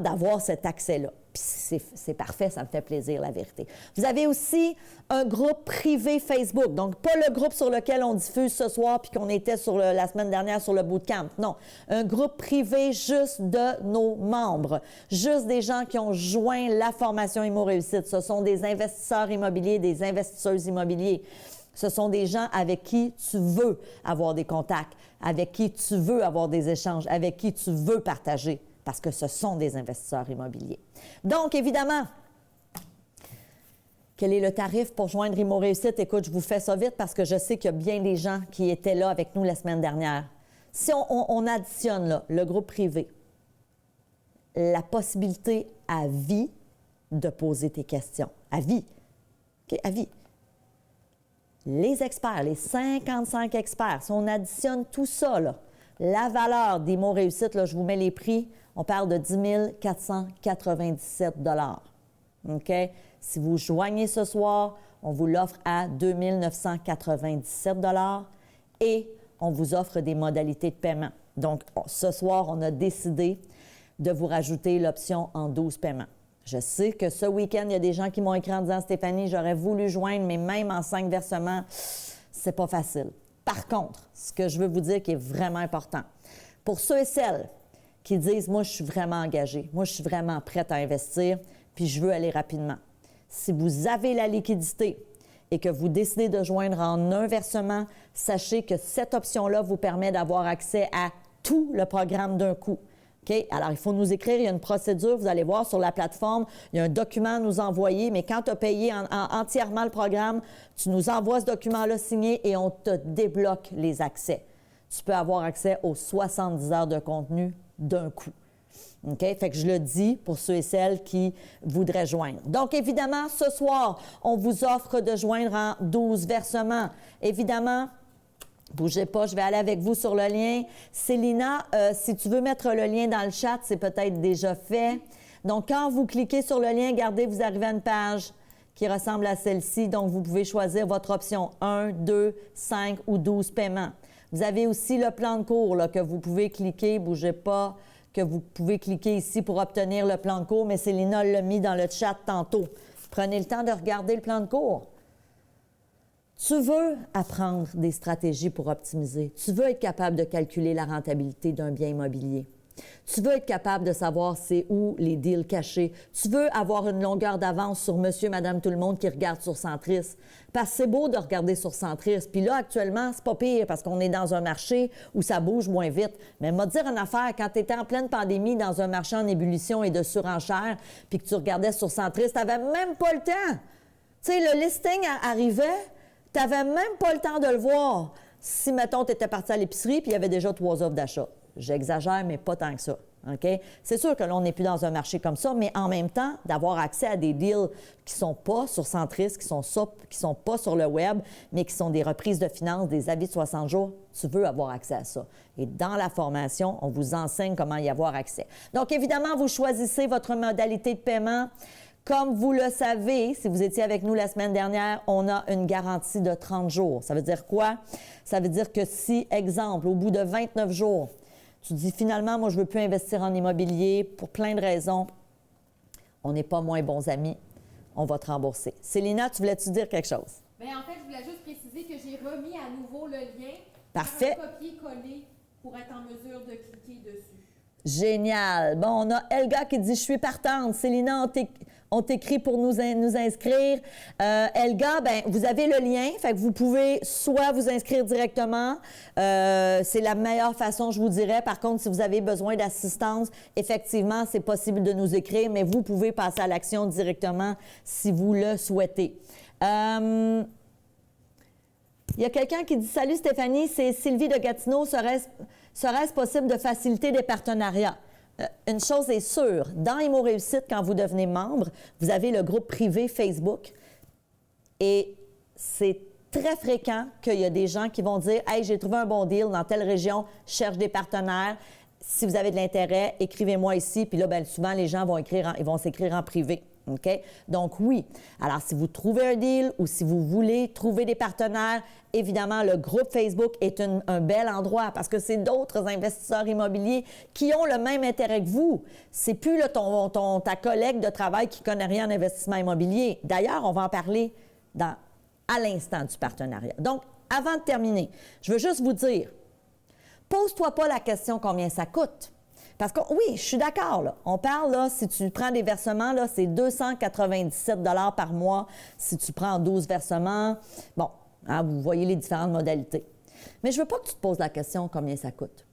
d'avoir cet accès-là. Puis c'est parfait, ça me fait plaisir, la vérité. Vous avez aussi un groupe privé Facebook. Donc, pas le groupe sur lequel on diffuse ce soir puis qu'on était la semaine dernière sur le bootcamp. Non, un groupe privé juste de nos membres. Juste des gens qui ont joint la formation Imo Réussite. Ce sont des investisseurs immobiliers, des investisseuses immobiliers. Ce sont des gens avec qui tu veux avoir des contacts, avec qui tu veux avoir des échanges, avec qui tu veux partager, parce que ce sont des investisseurs immobiliers. Donc, évidemment, quel est le tarif pour joindre Imo Réussite? Écoute, je vous fais ça vite parce que je sais qu'il y a bien des gens qui étaient là avec nous la semaine dernière. Si on additionne là, le groupe privé, la possibilité à vie de poser tes questions, à vie, OK, à vie. Les experts, les 55 experts, si on additionne tout ça, là, la valeur d'Imo Réussite, là, je vous mets les prix, on parle de 10 497 $. OK? Si vous joignez ce soir, on vous l'offre à 2 997 $ et on vous offre des modalités de paiement. Donc, ce soir, on a décidé de vous rajouter l'option en 12 paiements. Je sais que ce week-end, il y a des gens qui m'ont écrit en disant « Stéphanie, j'aurais voulu joindre, mais même en 5 versements, c'est pas facile. » Par contre, ce que je veux vous dire qui est vraiment important, pour ceux et celles qui disent « Moi, je suis vraiment engagée, moi, je suis vraiment prête à investir, puis je veux aller rapidement. » Si vous avez la liquidité et que vous décidez de joindre en un versement, sachez que cette option-là vous permet d'avoir accès à tout le programme d'un coup. OK? Alors, il faut nous écrire, il y a une procédure, vous allez voir sur la plateforme, il y a un document à nous envoyer, mais quand tu as payé entièrement le programme, tu nous envoies ce document-là signé et on te débloque les accès. Tu peux avoir accès aux 70 heures de contenu d'un coup. OK? Fait que je le dis pour ceux et celles qui voudraient joindre. Donc, évidemment, ce soir, on vous offre de joindre en 12 versements. Évidemment, bougez pas, je vais aller avec vous sur le lien. Célina, si tu veux mettre le lien dans le chat, c'est peut-être déjà fait. Donc, quand vous cliquez sur le lien, regardez, vous arrivez à une page qui ressemble à celle-ci. Donc, vous pouvez choisir votre option 1, 2, 5 ou 12 paiements. Vous avez aussi le plan de cours là, que vous pouvez cliquer, bougez pas, que vous pouvez cliquer ici pour obtenir le plan de cours, mais Célina l'a mis dans le chat tantôt. Prenez le temps de regarder le plan de cours. Tu veux apprendre des stratégies pour optimiser. Tu veux être capable de calculer la rentabilité d'un bien immobilier. Tu veux être capable de savoir c'est où les deals cachés. Tu veux avoir une longueur d'avance sur monsieur, madame, tout le monde qui regarde sur Centris. Parce que c'est beau de regarder sur Centris. Puis là, actuellement, c'est pas pire parce qu'on est dans un marché où ça bouge moins vite. Mais m'a dire une affaire, quand tu étais en pleine pandémie dans un marché en ébullition et de surenchère, puis que tu regardais sur Centris, tu n'avais même pas le temps. Tu sais, le listing arrivait, tu n'avais même pas le temps de le voir. Si, mettons, tu étais parti à l'épicerie puis il y avait déjà 3 offres d'achat. J'exagère, mais pas tant que ça. OK? C'est sûr que là, on n'est plus dans un marché comme ça, mais en même temps, d'avoir accès à des deals qui ne sont pas sur Centris, qui sont pas sur le web, mais qui sont des reprises de finances, des avis de 60 jours, tu veux avoir accès à ça. Et dans la formation, on vous enseigne comment y avoir accès. Donc, évidemment, vous choisissez votre modalité de paiement. Comme vous le savez, si vous étiez avec nous la semaine dernière, on a une garantie de 30 jours. Ça veut dire quoi? Ça veut dire que si, exemple, au bout de 29 jours, tu dis finalement, moi, je ne veux plus investir en immobilier pour plein de raisons, on n'est pas moins bons amis, on va te rembourser. Célina, tu voulais-tu dire quelque chose? Bien, en fait, je voulais juste préciser que j'ai remis à nouveau le lien. Parfait. Un copier-coller pour être en mesure de cliquer dessus. Génial. Bon, on a Elga qui dit « Je suis partante. » Célina, on t'écrit pour nous inscrire. Elga, bien, vous avez le lien, fait que vous pouvez soit vous inscrire directement. C'est la meilleure façon, je vous dirais. Par contre, si vous avez besoin d'assistance, effectivement, c'est possible de nous écrire, mais vous pouvez passer à l'action directement si vous le souhaitez. Il y a quelqu'un qui dit « Salut Stéphanie, c'est Sylvie de Gatineau. Serait-ce possible de faciliter des partenariats? » Une chose est sûre, dans Immo Réussite, quand vous devenez membre, vous avez le groupe privé Facebook et c'est très fréquent qu'il y a des gens qui vont dire « Hey, j'ai trouvé un bon deal dans telle région, je cherche des partenaires. Si vous avez de l'intérêt, écrivez-moi ici. » Puis là, bien, souvent, les gens vont s'écrire en privé. OK? Donc, oui. Alors, si vous trouvez un deal ou si vous voulez trouver des partenaires, évidemment, le groupe Facebook est un bel endroit parce que c'est d'autres investisseurs immobiliers qui ont le même intérêt que vous. C'est plus là, ta collègue de travail qui ne connaît rien en investissement immobilier. D'ailleurs, on va en parler à l'instant du partenariat. Donc, avant de terminer, je veux juste vous dire, pose-toi pas la question combien ça coûte. Parce que oui, je suis d'accord, là. On parle, là, si tu prends des versements, là, c'est 297 $ par mois. Si tu prends 12 versements, bon, hein, vous voyez les différentes modalités. Mais je veux pas que tu te poses la question combien ça coûte.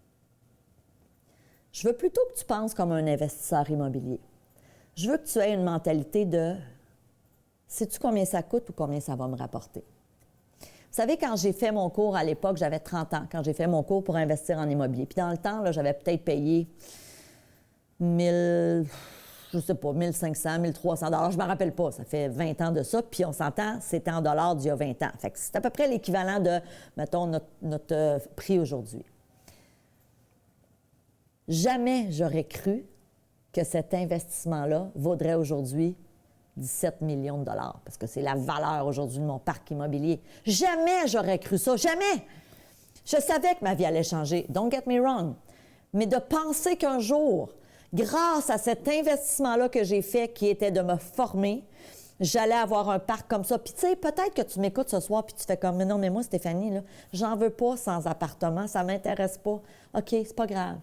Je veux plutôt que tu penses comme un investisseur immobilier. Je veux que tu aies une mentalité de « sais-tu combien ça coûte ou combien ça va me rapporter? » Vous savez, quand j'ai fait mon cours à l'époque, j'avais 30 ans, quand j'ai fait mon cours pour investir en immobilier. Puis dans le temps, là, j'avais peut-être payé 1 500, 1 300 $. Je ne me rappelle pas, ça fait 20 ans de ça. Puis on s'entend, c'était en dollars d'il y a 20 ans. Fait que c'est à peu près l'équivalent de, mettons, notre prix aujourd'hui. Jamais j'aurais cru que cet investissement-là vaudrait aujourd'hui 17 millions de dollars, parce que c'est la valeur aujourd'hui de mon parc immobilier. Jamais j'aurais cru ça, jamais! Je savais que ma vie allait changer, don't get me wrong, mais de penser qu'un jour, grâce à cet investissement-là que j'ai fait, qui était de me former, j'allais avoir un parc comme ça. Puis tu sais, peut-être que tu m'écoutes ce soir puis tu fais comme « Mais non, mais moi, Stéphanie, là, j'en veux pas sans appartement, ça m'intéresse pas. » OK, c'est pas grave.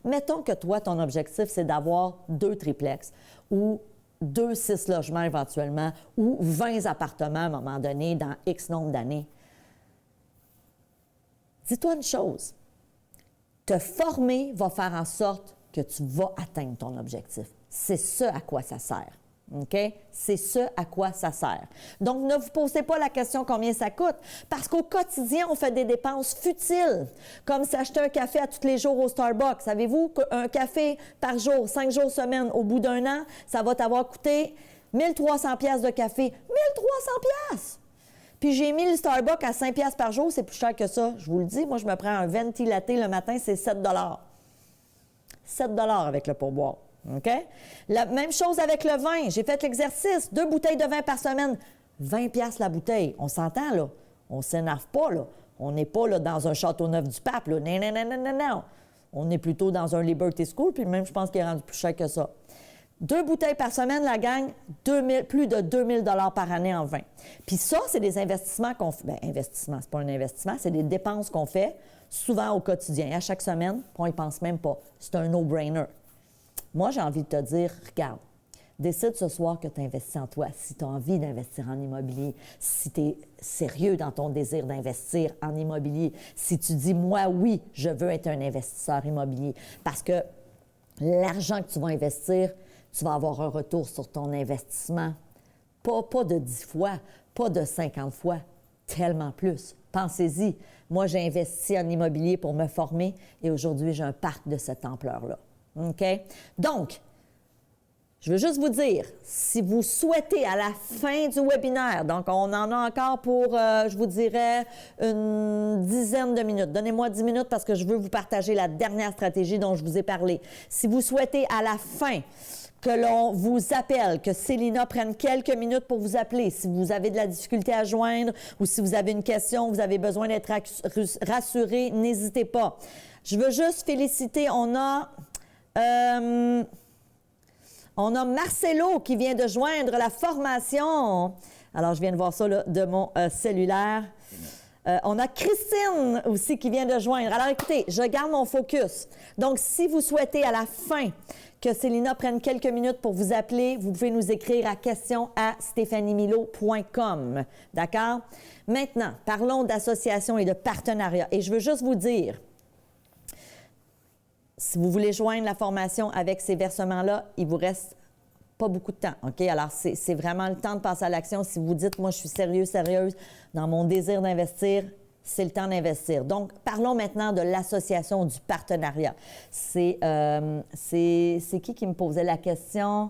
Mettons que toi, ton objectif, c'est d'avoir 2 triplex ou 2 6 logements éventuellement, ou 20 appartements à un moment donné dans X nombre d'années. Dis-toi une chose, te former va faire en sorte que tu vas atteindre ton objectif. C'est ce à quoi ça sert. OK? C'est ce à quoi ça sert. Donc, ne vous posez pas la question combien ça coûte, parce qu'au quotidien, on fait des dépenses futiles, comme s'acheter un café à tous les jours au Starbucks. Savez-vous qu'un café par jour, 5 jours semaine, au bout d'un an, ça va t'avoir coûté 1300 pièces de café. 1300 pièces! Puis j'ai mis le Starbucks à 5 pièces par jour, c'est plus cher que ça. Je vous le dis, moi, je me prends un venti latte le matin, c'est 7 7 avec le pourboire. OK? La même chose avec le vin. J'ai fait l'exercice. 2 bouteilles de vin par semaine. 20 pièces la bouteille. On s'entend, là. On ne s'énerve pas, là. On n'est pas là, dans un Châteauneuf-du-Pape, là. Non, non, non, non, non, non. On est plutôt dans un Liberty School, puis même, je pense qu'il est rendu plus cher que ça. 2 bouteilles par semaine, la gang, plus de 2000 $ par année en vin. Puis ça, c'est des investissements qu'on fait. Bien, investissement, c'est pas un investissement, c'est des dépenses qu'on fait souvent au quotidien, à chaque semaine, puis on y pense même pas. C'est un no-brainer. Moi, j'ai envie de te dire, regarde, décide ce soir que tu investis en toi. Si tu as envie d'investir en immobilier, si tu es sérieux dans ton désir d'investir en immobilier, si tu dis, moi, oui, je veux être un investisseur immobilier, parce que l'argent que tu vas investir, tu vas avoir un retour sur ton investissement. Pas de 10 fois, pas de 50 fois, tellement plus. Pensez-y. Moi, j'ai investi en immobilier pour me former et aujourd'hui, j'ai un parc de cette ampleur-là. OK? Donc, je veux juste vous dire, si vous souhaitez à la fin du webinaire, donc on en a encore pour, je vous dirais, une dizaine de minutes. Donnez-moi 10 minutes parce que je veux vous partager la dernière stratégie dont je vous ai parlé. Si vous souhaitez à la fin que l'on vous appelle, que Célina prenne quelques minutes pour vous appeler, si vous avez de la difficulté à joindre ou si vous avez une question, vous avez besoin d'être rassuré, n'hésitez pas. Je veux juste féliciter, on a Marcelo qui vient de joindre la formation. Alors, je viens de voir ça là, de mon cellulaire. On a Christine aussi qui vient de joindre. Alors, écoutez, je garde mon focus. Donc, si vous souhaitez à la fin que Célina prenne quelques minutes pour vous appeler, vous pouvez nous écrire à questions@stephaniemilo.com. D'accord? Maintenant, parlons d'association et de partenariat. Et je veux juste vous dire, si vous voulez joindre la formation avec ces versements-là, il vous reste pas beaucoup de temps, OK? Alors, c'est vraiment le temps de passer à l'action. Si vous dites, moi, je suis sérieuse dans mon désir d'investir, c'est le temps d'investir. Donc, parlons maintenant de l'association du partenariat. C'est qui me posait la question?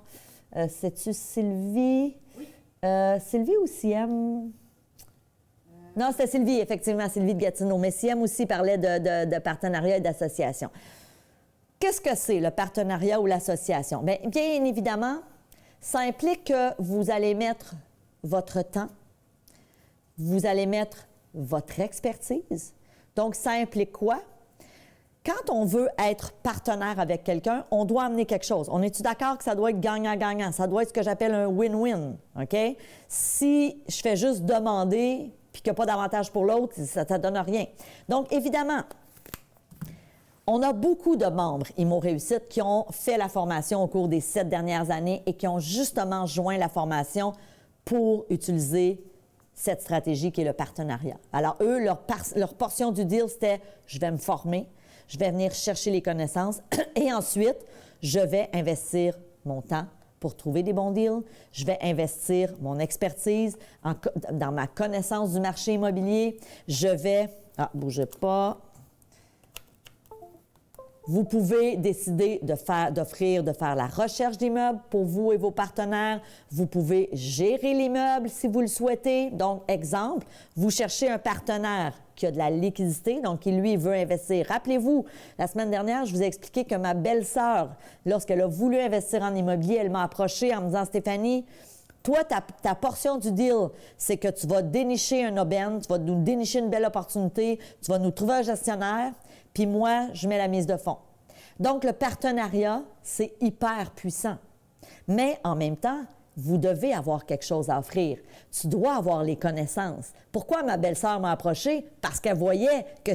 C'est-tu Sylvie? Oui. Sylvie ou Siem? Non, c'était Sylvie, effectivement, Sylvie de Gatineau. Mais Siem aussi parlait de partenariat et d'association. Qu'est-ce que c'est, le partenariat ou l'association? Bien évidemment, ça implique que vous allez mettre votre temps, vous allez mettre votre expertise. Donc, ça implique quoi? Quand on veut être partenaire avec quelqu'un, on doit amener quelque chose. On est-tu d'accord que ça doit être gagnant-gagnant? Ça doit être ce que j'appelle un win-win, OK? Si je fais juste demander puis qu'il n'y a pas d'avantage pour l'autre, ça ne donne rien. Donc, évidemment, on a beaucoup de membres IMO Réussite qui ont fait la formation au cours des 7 dernières années et qui ont justement joint la formation pour utiliser cette stratégie qui est le partenariat. Alors, eux, leur portion du deal, c'était « je vais me former, je vais venir chercher les connaissances et ensuite, je vais investir mon temps pour trouver des bons deals, je vais investir mon expertise dans ma connaissance du marché immobilier, je vais... » Ah, bougez pas... Vous pouvez décider de faire la recherche d'immeubles pour vous et vos partenaires. Vous pouvez gérer l'immeuble si vous le souhaitez. Donc, exemple, vous cherchez un partenaire qui a de la liquidité, donc qui, lui, veut investir. Rappelez-vous, la semaine dernière, je vous ai expliqué que ma belle-sœur, lorsqu'elle a voulu investir en immobilier, elle m'a approchée en me disant « Stéphanie, toi, ta portion du deal, c'est que tu vas dénicher un aubaine, tu vas nous dénicher une belle opportunité, tu vas nous trouver un gestionnaire, puis moi, je mets la mise de fonds. » Donc, le partenariat, c'est hyper puissant. Mais en même temps, vous devez avoir quelque chose à offrir. Tu dois avoir les connaissances. Pourquoi ma belle-sœur m'a approchée? Parce qu'elle voyait que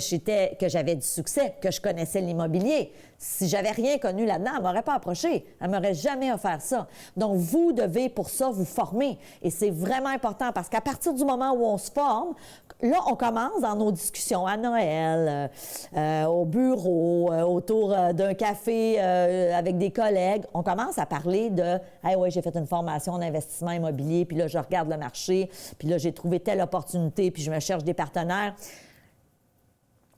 j'avais du succès, que je connaissais l'immobilier. Si j'avais rien connu là-dedans, elle ne m'aurait pas approché. Elle ne m'aurait jamais offert ça. Donc, vous devez pour ça vous former. Et c'est vraiment important parce qu'à partir du moment où on se forme, là, on commence dans nos discussions à Noël, au bureau, autour d'un café avec des collègues. On commence à parler de « Hey, oui, j'ai fait une formation en investissement immobilier, puis là, je regarde le marché, puis là, j'ai trouvé telle opportunité, puis je me cherche des partenaires. »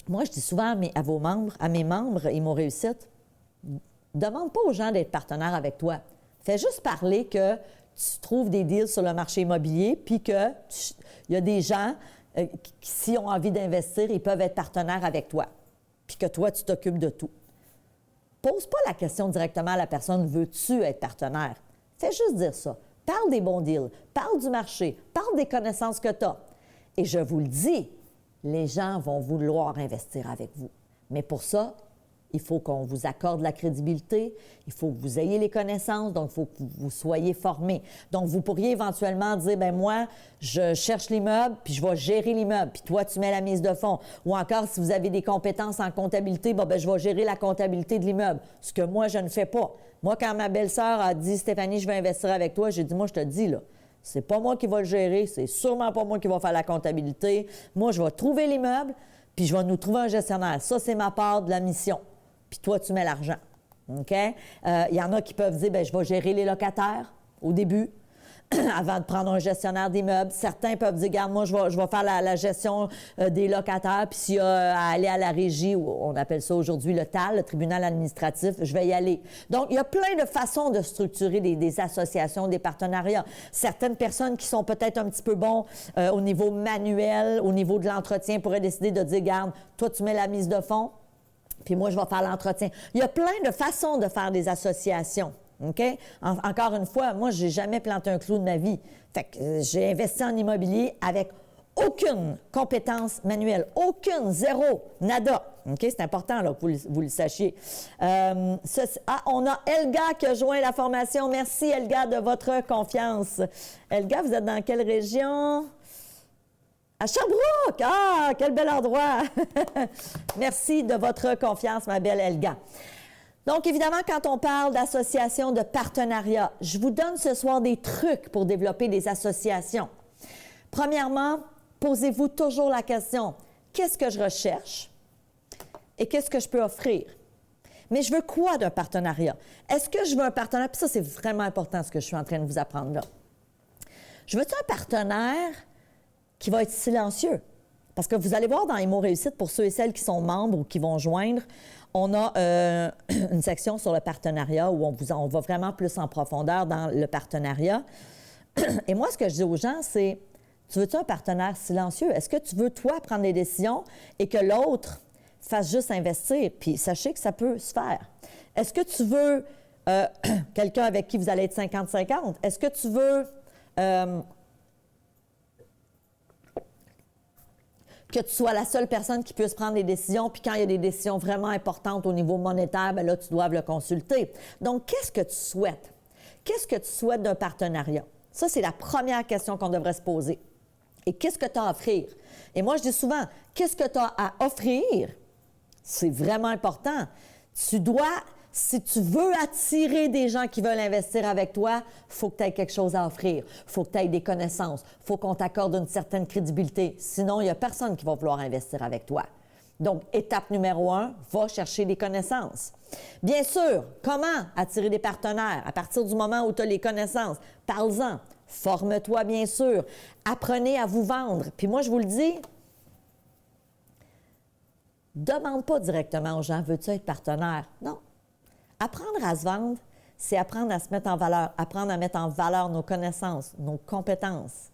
Moi, je dis souvent à mes membres et mon réussite, demande pas aux gens d'être partenaires avec toi. Fais juste parler que tu trouves des deals sur le marché immobilier, puis qu'il y a des gens qui, s'ils ont envie d'investir, ils peuvent être partenaires avec toi, puis que toi, tu t'occupes de tout. Pose pas la question directement à la personne « Veux-tu être partenaire? » Fais juste dire ça. Parle des bons deals, parle du marché, parle des connaissances que tu as. Et je vous le dis, les gens vont vouloir investir avec vous. Mais pour ça, il faut qu'on vous accorde la crédibilité, il faut que vous ayez les connaissances, donc il faut que vous soyez formés. Donc, vous pourriez éventuellement dire, bien moi, je cherche l'immeuble, puis je vais gérer l'immeuble, puis toi, tu mets la mise de fonds. Ou encore, si vous avez des compétences en comptabilité, bien, je vais gérer la comptabilité de l'immeuble, ce que moi, je ne fais pas. Moi, quand ma belle-sœur a dit, Stéphanie, je vais investir avec toi, j'ai dit, moi, je te dis, là, c'est pas moi qui va le gérer, c'est sûrement pas moi qui va faire la comptabilité. Moi, je vais trouver l'immeuble, puis je vais nous trouver un gestionnaire. Ça, c'est ma part de la mission. Puis toi, tu mets l'argent. OK? Il y en a qui peuvent dire, bien, je vais gérer les locataires au début, avant de prendre un gestionnaire d'immeuble. Certains peuvent dire, regarde, moi, je vais faire la gestion des locataires, puis s'il y a à aller à la régie, on appelle ça aujourd'hui le TAL, le tribunal administratif, je vais y aller. Donc, il y a plein de façons de structurer des associations, des partenariats. Certaines personnes qui sont peut-être un petit peu bons au niveau manuel, au niveau de l'entretien, pourraient décider de dire, regarde, toi, tu mets la mise de fonds, puis moi, je vais faire l'entretien. Il y a plein de façons de faire des associations. OK? Encore une fois, moi, je n'ai jamais planté un clou de ma vie. Fait que j'ai investi en immobilier avec aucune compétence manuelle. Aucune, zéro, nada. OK? C'est important là, que vous le sachiez. On a Elga qui a joint la formation. Merci, Elga, de votre confiance. Elga, vous êtes dans quelle région? À Sherbrooke! Ah, quel bel endroit! Merci de votre confiance, ma belle Elga. Donc, évidemment, quand on parle d'association, de partenariat, je vous donne ce soir des trucs pour développer des associations. Premièrement, posez-vous toujours la question, qu'est-ce que je recherche et qu'est-ce que je peux offrir? Mais je veux quoi d'un partenariat? Est-ce que je veux un partenaire? Puis ça, c'est vraiment important ce que je suis en train de vous apprendre là. Je veux-tu un partenaire qui va être silencieux? Parce que vous allez voir dans Immo Réussite, pour ceux et celles qui sont membres ou qui vont joindre, on a une section sur le partenariat où on va vraiment plus en profondeur dans le partenariat. Et moi, ce que je dis aux gens, c'est, tu veux-tu un partenaire silencieux? Est-ce que tu veux, toi, prendre des décisions et que l'autre fasse juste investir? Puis sachez que ça peut se faire. Est-ce que tu veux quelqu'un avec qui vous allez être 50-50? Est-ce que tu veux que tu sois la seule personne qui puisse prendre des décisions, puis quand il y a des décisions vraiment importantes au niveau monétaire, bien là, tu dois le consulter. Donc, qu'est-ce que tu souhaites? Qu'est-ce que tu souhaites d'un partenariat? Ça, c'est la première question qu'on devrait se poser. Et qu'est-ce que tu as à offrir? Et moi, je dis souvent, qu'est-ce que tu as à offrir? C'est vraiment important. Tu dois, si tu veux attirer des gens qui veulent investir avec toi, il faut que tu aies quelque chose à offrir. Il faut que tu aies des connaissances. Il faut qu'on t'accorde une certaine crédibilité. Sinon, il n'y a personne qui va vouloir investir avec toi. Donc, étape numéro 1, va chercher des connaissances. Bien sûr, comment attirer des partenaires? À partir du moment où tu as les connaissances, parle-en. Forme-toi, bien sûr. Apprenez à vous vendre. Puis moi, je vous le dis, demande pas directement aux gens, veux-tu être partenaire? Non. Apprendre à se vendre, c'est apprendre à se mettre en valeur, apprendre à mettre en valeur nos connaissances, nos compétences.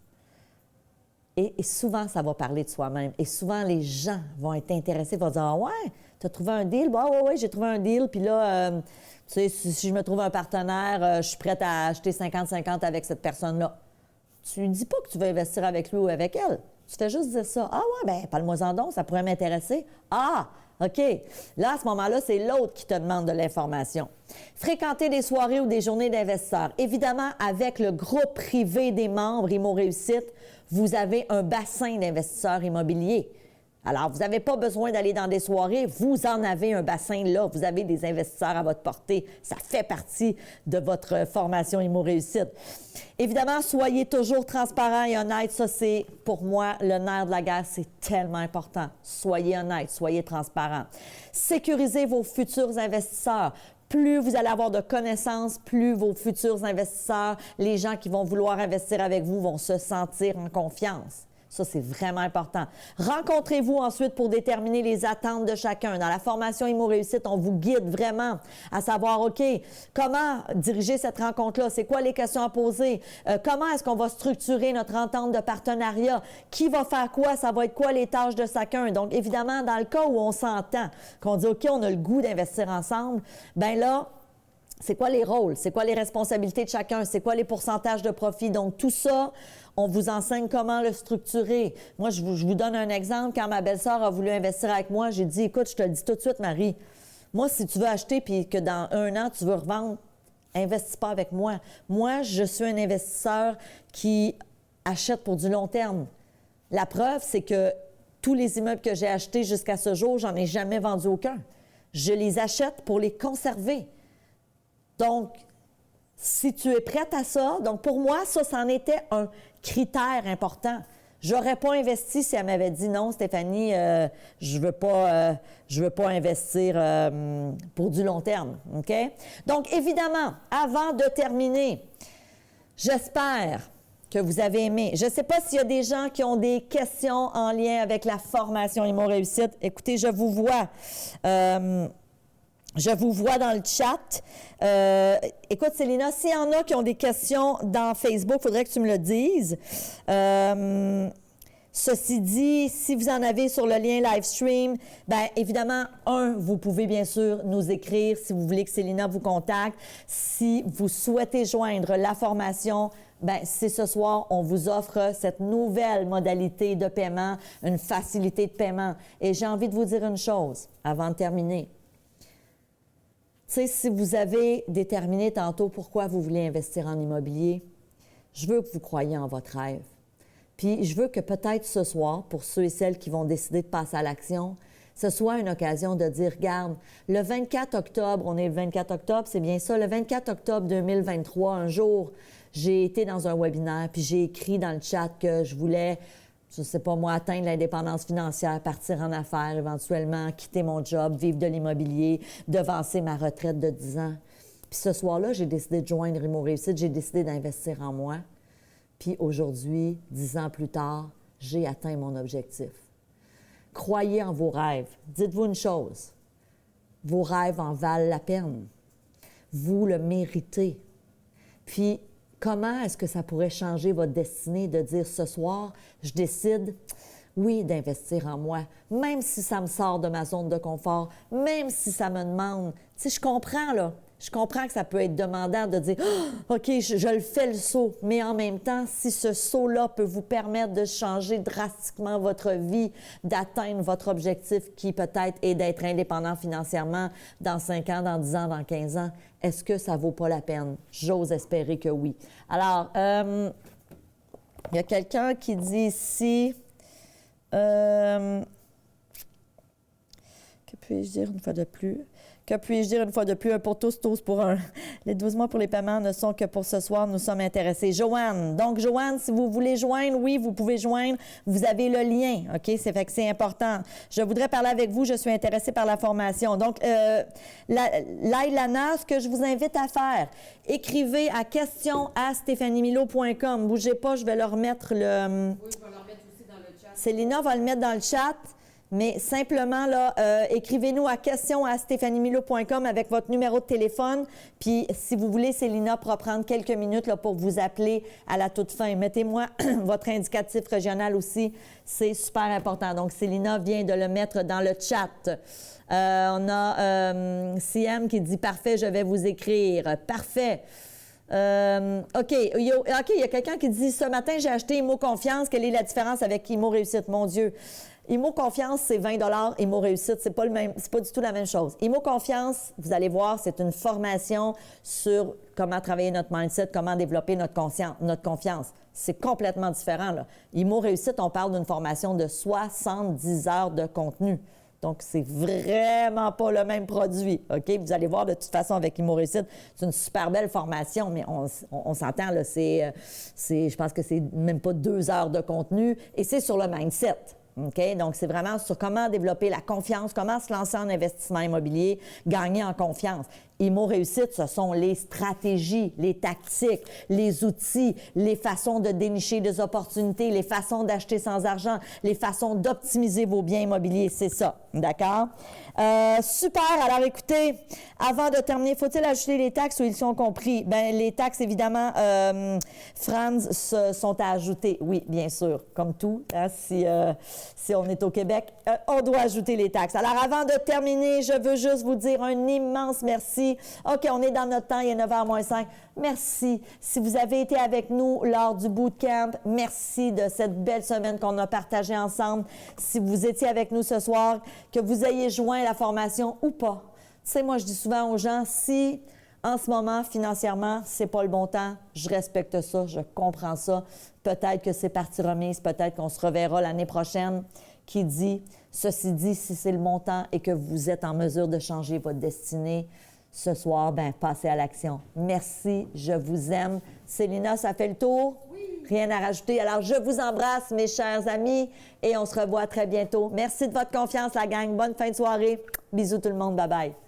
Et souvent, ça va parler de soi-même. Et souvent, les gens vont être intéressés, vont dire « Ah ouais, tu as trouvé un deal? Bon, oui, j'ai trouvé un deal. Puis là, tu sais, si je me trouve un partenaire, je suis prête à acheter 50-50 avec cette personne-là. » Tu ne dis pas que tu veux investir avec lui ou avec elle. Tu fais juste dire ça. « Ah ouais, bien, parle-moi-en donc, ça pourrait m'intéresser. » Ah, OK. Là, à ce moment-là, c'est l'autre qui te demande de l'information. Fréquenter des soirées ou des journées d'investisseurs. Évidemment, avec le groupe privé des membres IMO Réussite, vous avez un bassin d'investisseurs immobiliers. Alors, vous n'avez pas besoin d'aller dans des soirées, vous en avez un bassin là, vous avez des investisseurs à votre portée. Ça fait partie de votre formation IMO Réussite. Évidemment, soyez toujours transparent et honnête. Ça, c'est, pour moi, le nerf de la guerre. C'est tellement important. Soyez honnête, soyez transparent. Sécurisez vos futurs investisseurs. Plus vous allez avoir de connaissances, plus vos futurs investisseurs, les gens qui vont vouloir investir avec vous, vont se sentir en confiance. Ça, c'est vraiment important. Rencontrez-vous ensuite pour déterminer les attentes de chacun. Dans la formation IMO Réussite, on vous guide vraiment à savoir, OK, comment diriger cette rencontre-là? C'est quoi les questions à poser? Comment est-ce qu'on va structurer notre entente de partenariat? Qui va faire quoi? Ça va être quoi les tâches de chacun? Donc, évidemment, dans le cas où on s'entend, qu'on dit, OK, on a le goût d'investir ensemble, bien là, c'est quoi les rôles? C'est quoi les responsabilités de chacun? C'est quoi les pourcentages de profit? Donc, tout ça, on vous enseigne comment le structurer. Moi, je vous donne un exemple. Quand ma belle-sœur a voulu investir avec moi, j'ai dit, écoute, je te le dis tout de suite, Marie, moi, si tu veux acheter puis que dans 1 an, tu veux revendre, investis pas avec moi. Moi, je suis un investisseur qui achète pour du long terme. La preuve, c'est que tous les immeubles que j'ai achetés jusqu'à ce jour, j'en ai jamais vendu aucun. Je les achète pour les conserver. Donc, si tu es prête à ça, donc pour moi, ça, c'en était un critère important. J'aurais pas investi si elle m'avait dit non, Stéphanie, je veux pas investir pour du long terme, OK? Donc, évidemment, avant de terminer, j'espère que vous avez aimé. Je ne sais pas s'il y a des gens qui ont des questions en lien avec la formation IMO Réussite. Écoutez, je vous vois. Je vous vois dans le chat. Écoute, Célina, s'il y en a qui ont des questions dans Facebook, il faudrait que tu me le dises. Ceci dit, si vous en avez sur le lien live stream, bien évidemment, vous pouvez bien sûr nous écrire si vous voulez que Célina vous contacte. Si vous souhaitez joindre la formation, bien, c'est ce soir, on vous offre cette nouvelle modalité de paiement, une facilité de paiement. Et j'ai envie de vous dire une chose avant de terminer. Tu sais, si vous avez déterminé tantôt pourquoi vous voulez investir en immobilier, je veux que vous croyiez en votre rêve. Puis je veux que peut-être ce soir, pour ceux et celles qui vont décider de passer à l'action, ce soit une occasion de dire, regarde, le 24 octobre, on est le 24 octobre, c'est bien ça, le 24 octobre 2023, un jour, j'ai été dans un webinaire, puis j'ai écrit dans le chat que je voulais, je ne sais pas moi, atteindre l'indépendance financière, partir en affaires éventuellement, quitter mon job, vivre de l'immobilier, devancer ma retraite de 10 ans. Puis ce soir-là, j'ai décidé de joindre IMO Réussite, j'ai décidé d'investir en moi. Puis aujourd'hui, 10 ans plus tard, j'ai atteint mon objectif. Croyez en vos rêves. Dites-vous une chose, vos rêves en valent la peine. Vous le méritez. Puis, comment est-ce que ça pourrait changer votre destinée de dire ce soir, je décide, oui, d'investir en moi, même si ça me sort de ma zone de confort, même si ça me demande, tu sais, je comprends, là. Je comprends que ça peut être demandant de dire « OK, je le fais le saut », mais en même temps, si ce saut-là peut vous permettre de changer drastiquement votre vie, d'atteindre votre objectif qui peut-être est d'être indépendant financièrement dans 5 ans, dans 10 ans, dans 15 ans, est-ce que ça vaut pas la peine? J'ose espérer que oui. Alors, il y a quelqu'un qui dit ici... que puis-je dire une fois de plus? Que puis-je dire une fois de plus? Un pour tous, tous pour un. Les 12 mois pour les paiements ne sont que pour ce soir. Nous sommes intéressés. Joanne. Donc, Joanne, si vous voulez joindre, oui, vous pouvez joindre. Vous avez le lien, OK? C'est fait que c'est important. Je voudrais parler avec vous. Je suis intéressée par la formation. Donc, Lailana, ce que je vous invite à faire, écrivez à question@stephaniemilo.com. Bougez pas, je vais leur remettre le... Oui, je vais le remettre aussi dans le chat. Célina va le mettre dans le chat. Mais simplement, là, écrivez-nous à question@stephaniemilo.com avec votre numéro de téléphone. Puis, si vous voulez, Célina pourra prendre quelques minutes là, pour vous appeler à la toute fin. Mettez-moi votre indicatif régional aussi. C'est super important. Donc, Célina vient de le mettre dans le chat. On a CM qui dit « Parfait, je vais vous écrire. » Parfait. OK, il y a quelqu'un qui dit « Ce matin, j'ai acheté IMO Confiance. Quelle est la différence avec IMO Réussite? » Mon Dieu. IMO Confiance, c'est 20 $. IMO Réussite, c'est pas du tout la même chose. IMO Confiance, vous allez voir, c'est une formation sur comment travailler notre mindset, comment développer notre confiance. C'est complètement différent, là. IMO Réussite, on parle d'une formation de 70 heures de contenu. Donc, c'est vraiment pas le même produit, OK? Vous allez voir, de toute façon, avec IMO Réussite, c'est une super belle formation, mais on s'entend, là, je pense que c'est même pas 2 heures de contenu, et c'est sur le mindset. OK? Donc, c'est vraiment sur comment développer la confiance, comment se lancer en investissement immobilier, gagner en confiance. IMO Réussite, ce sont les stratégies, les tactiques, les outils, les façons de dénicher des opportunités, les façons d'acheter sans argent, les façons d'optimiser vos biens immobiliers. C'est ça, d'accord? Super! Alors, écoutez, avant de terminer, faut-il ajouter les taxes ou ils sont compris? Bien, les taxes, évidemment, Franz, sont à ajouter. Oui, bien sûr, comme tout. Hein, si on est au Québec, on doit ajouter les taxes. Alors, avant de terminer, je veux juste vous dire un immense merci. OK, on est dans notre temps, il est 9h moins 5. Merci. Si vous avez été avec nous lors du bootcamp, merci de cette belle semaine qu'on a partagée ensemble. Si vous étiez avec nous ce soir, que vous ayez joint la formation ou pas. Tu sais, moi, je dis souvent aux gens, si en ce moment, financièrement, c'est pas le bon temps, je respecte ça, je comprends ça. Peut-être que c'est partie remise, peut-être qu'on se reverra l'année prochaine. Qui dit, ceci dit, si c'est le bon temps et que vous êtes en mesure de changer votre destinée, ce soir, bien, passez à l'action. Merci, je vous aime. Célina, ça fait le tour? Oui. Rien à rajouter. Alors, je vous embrasse, mes chers amis, et on se revoit très bientôt. Merci de votre confiance, la gang. Bonne fin de soirée. Bisous tout le monde. Bye-bye.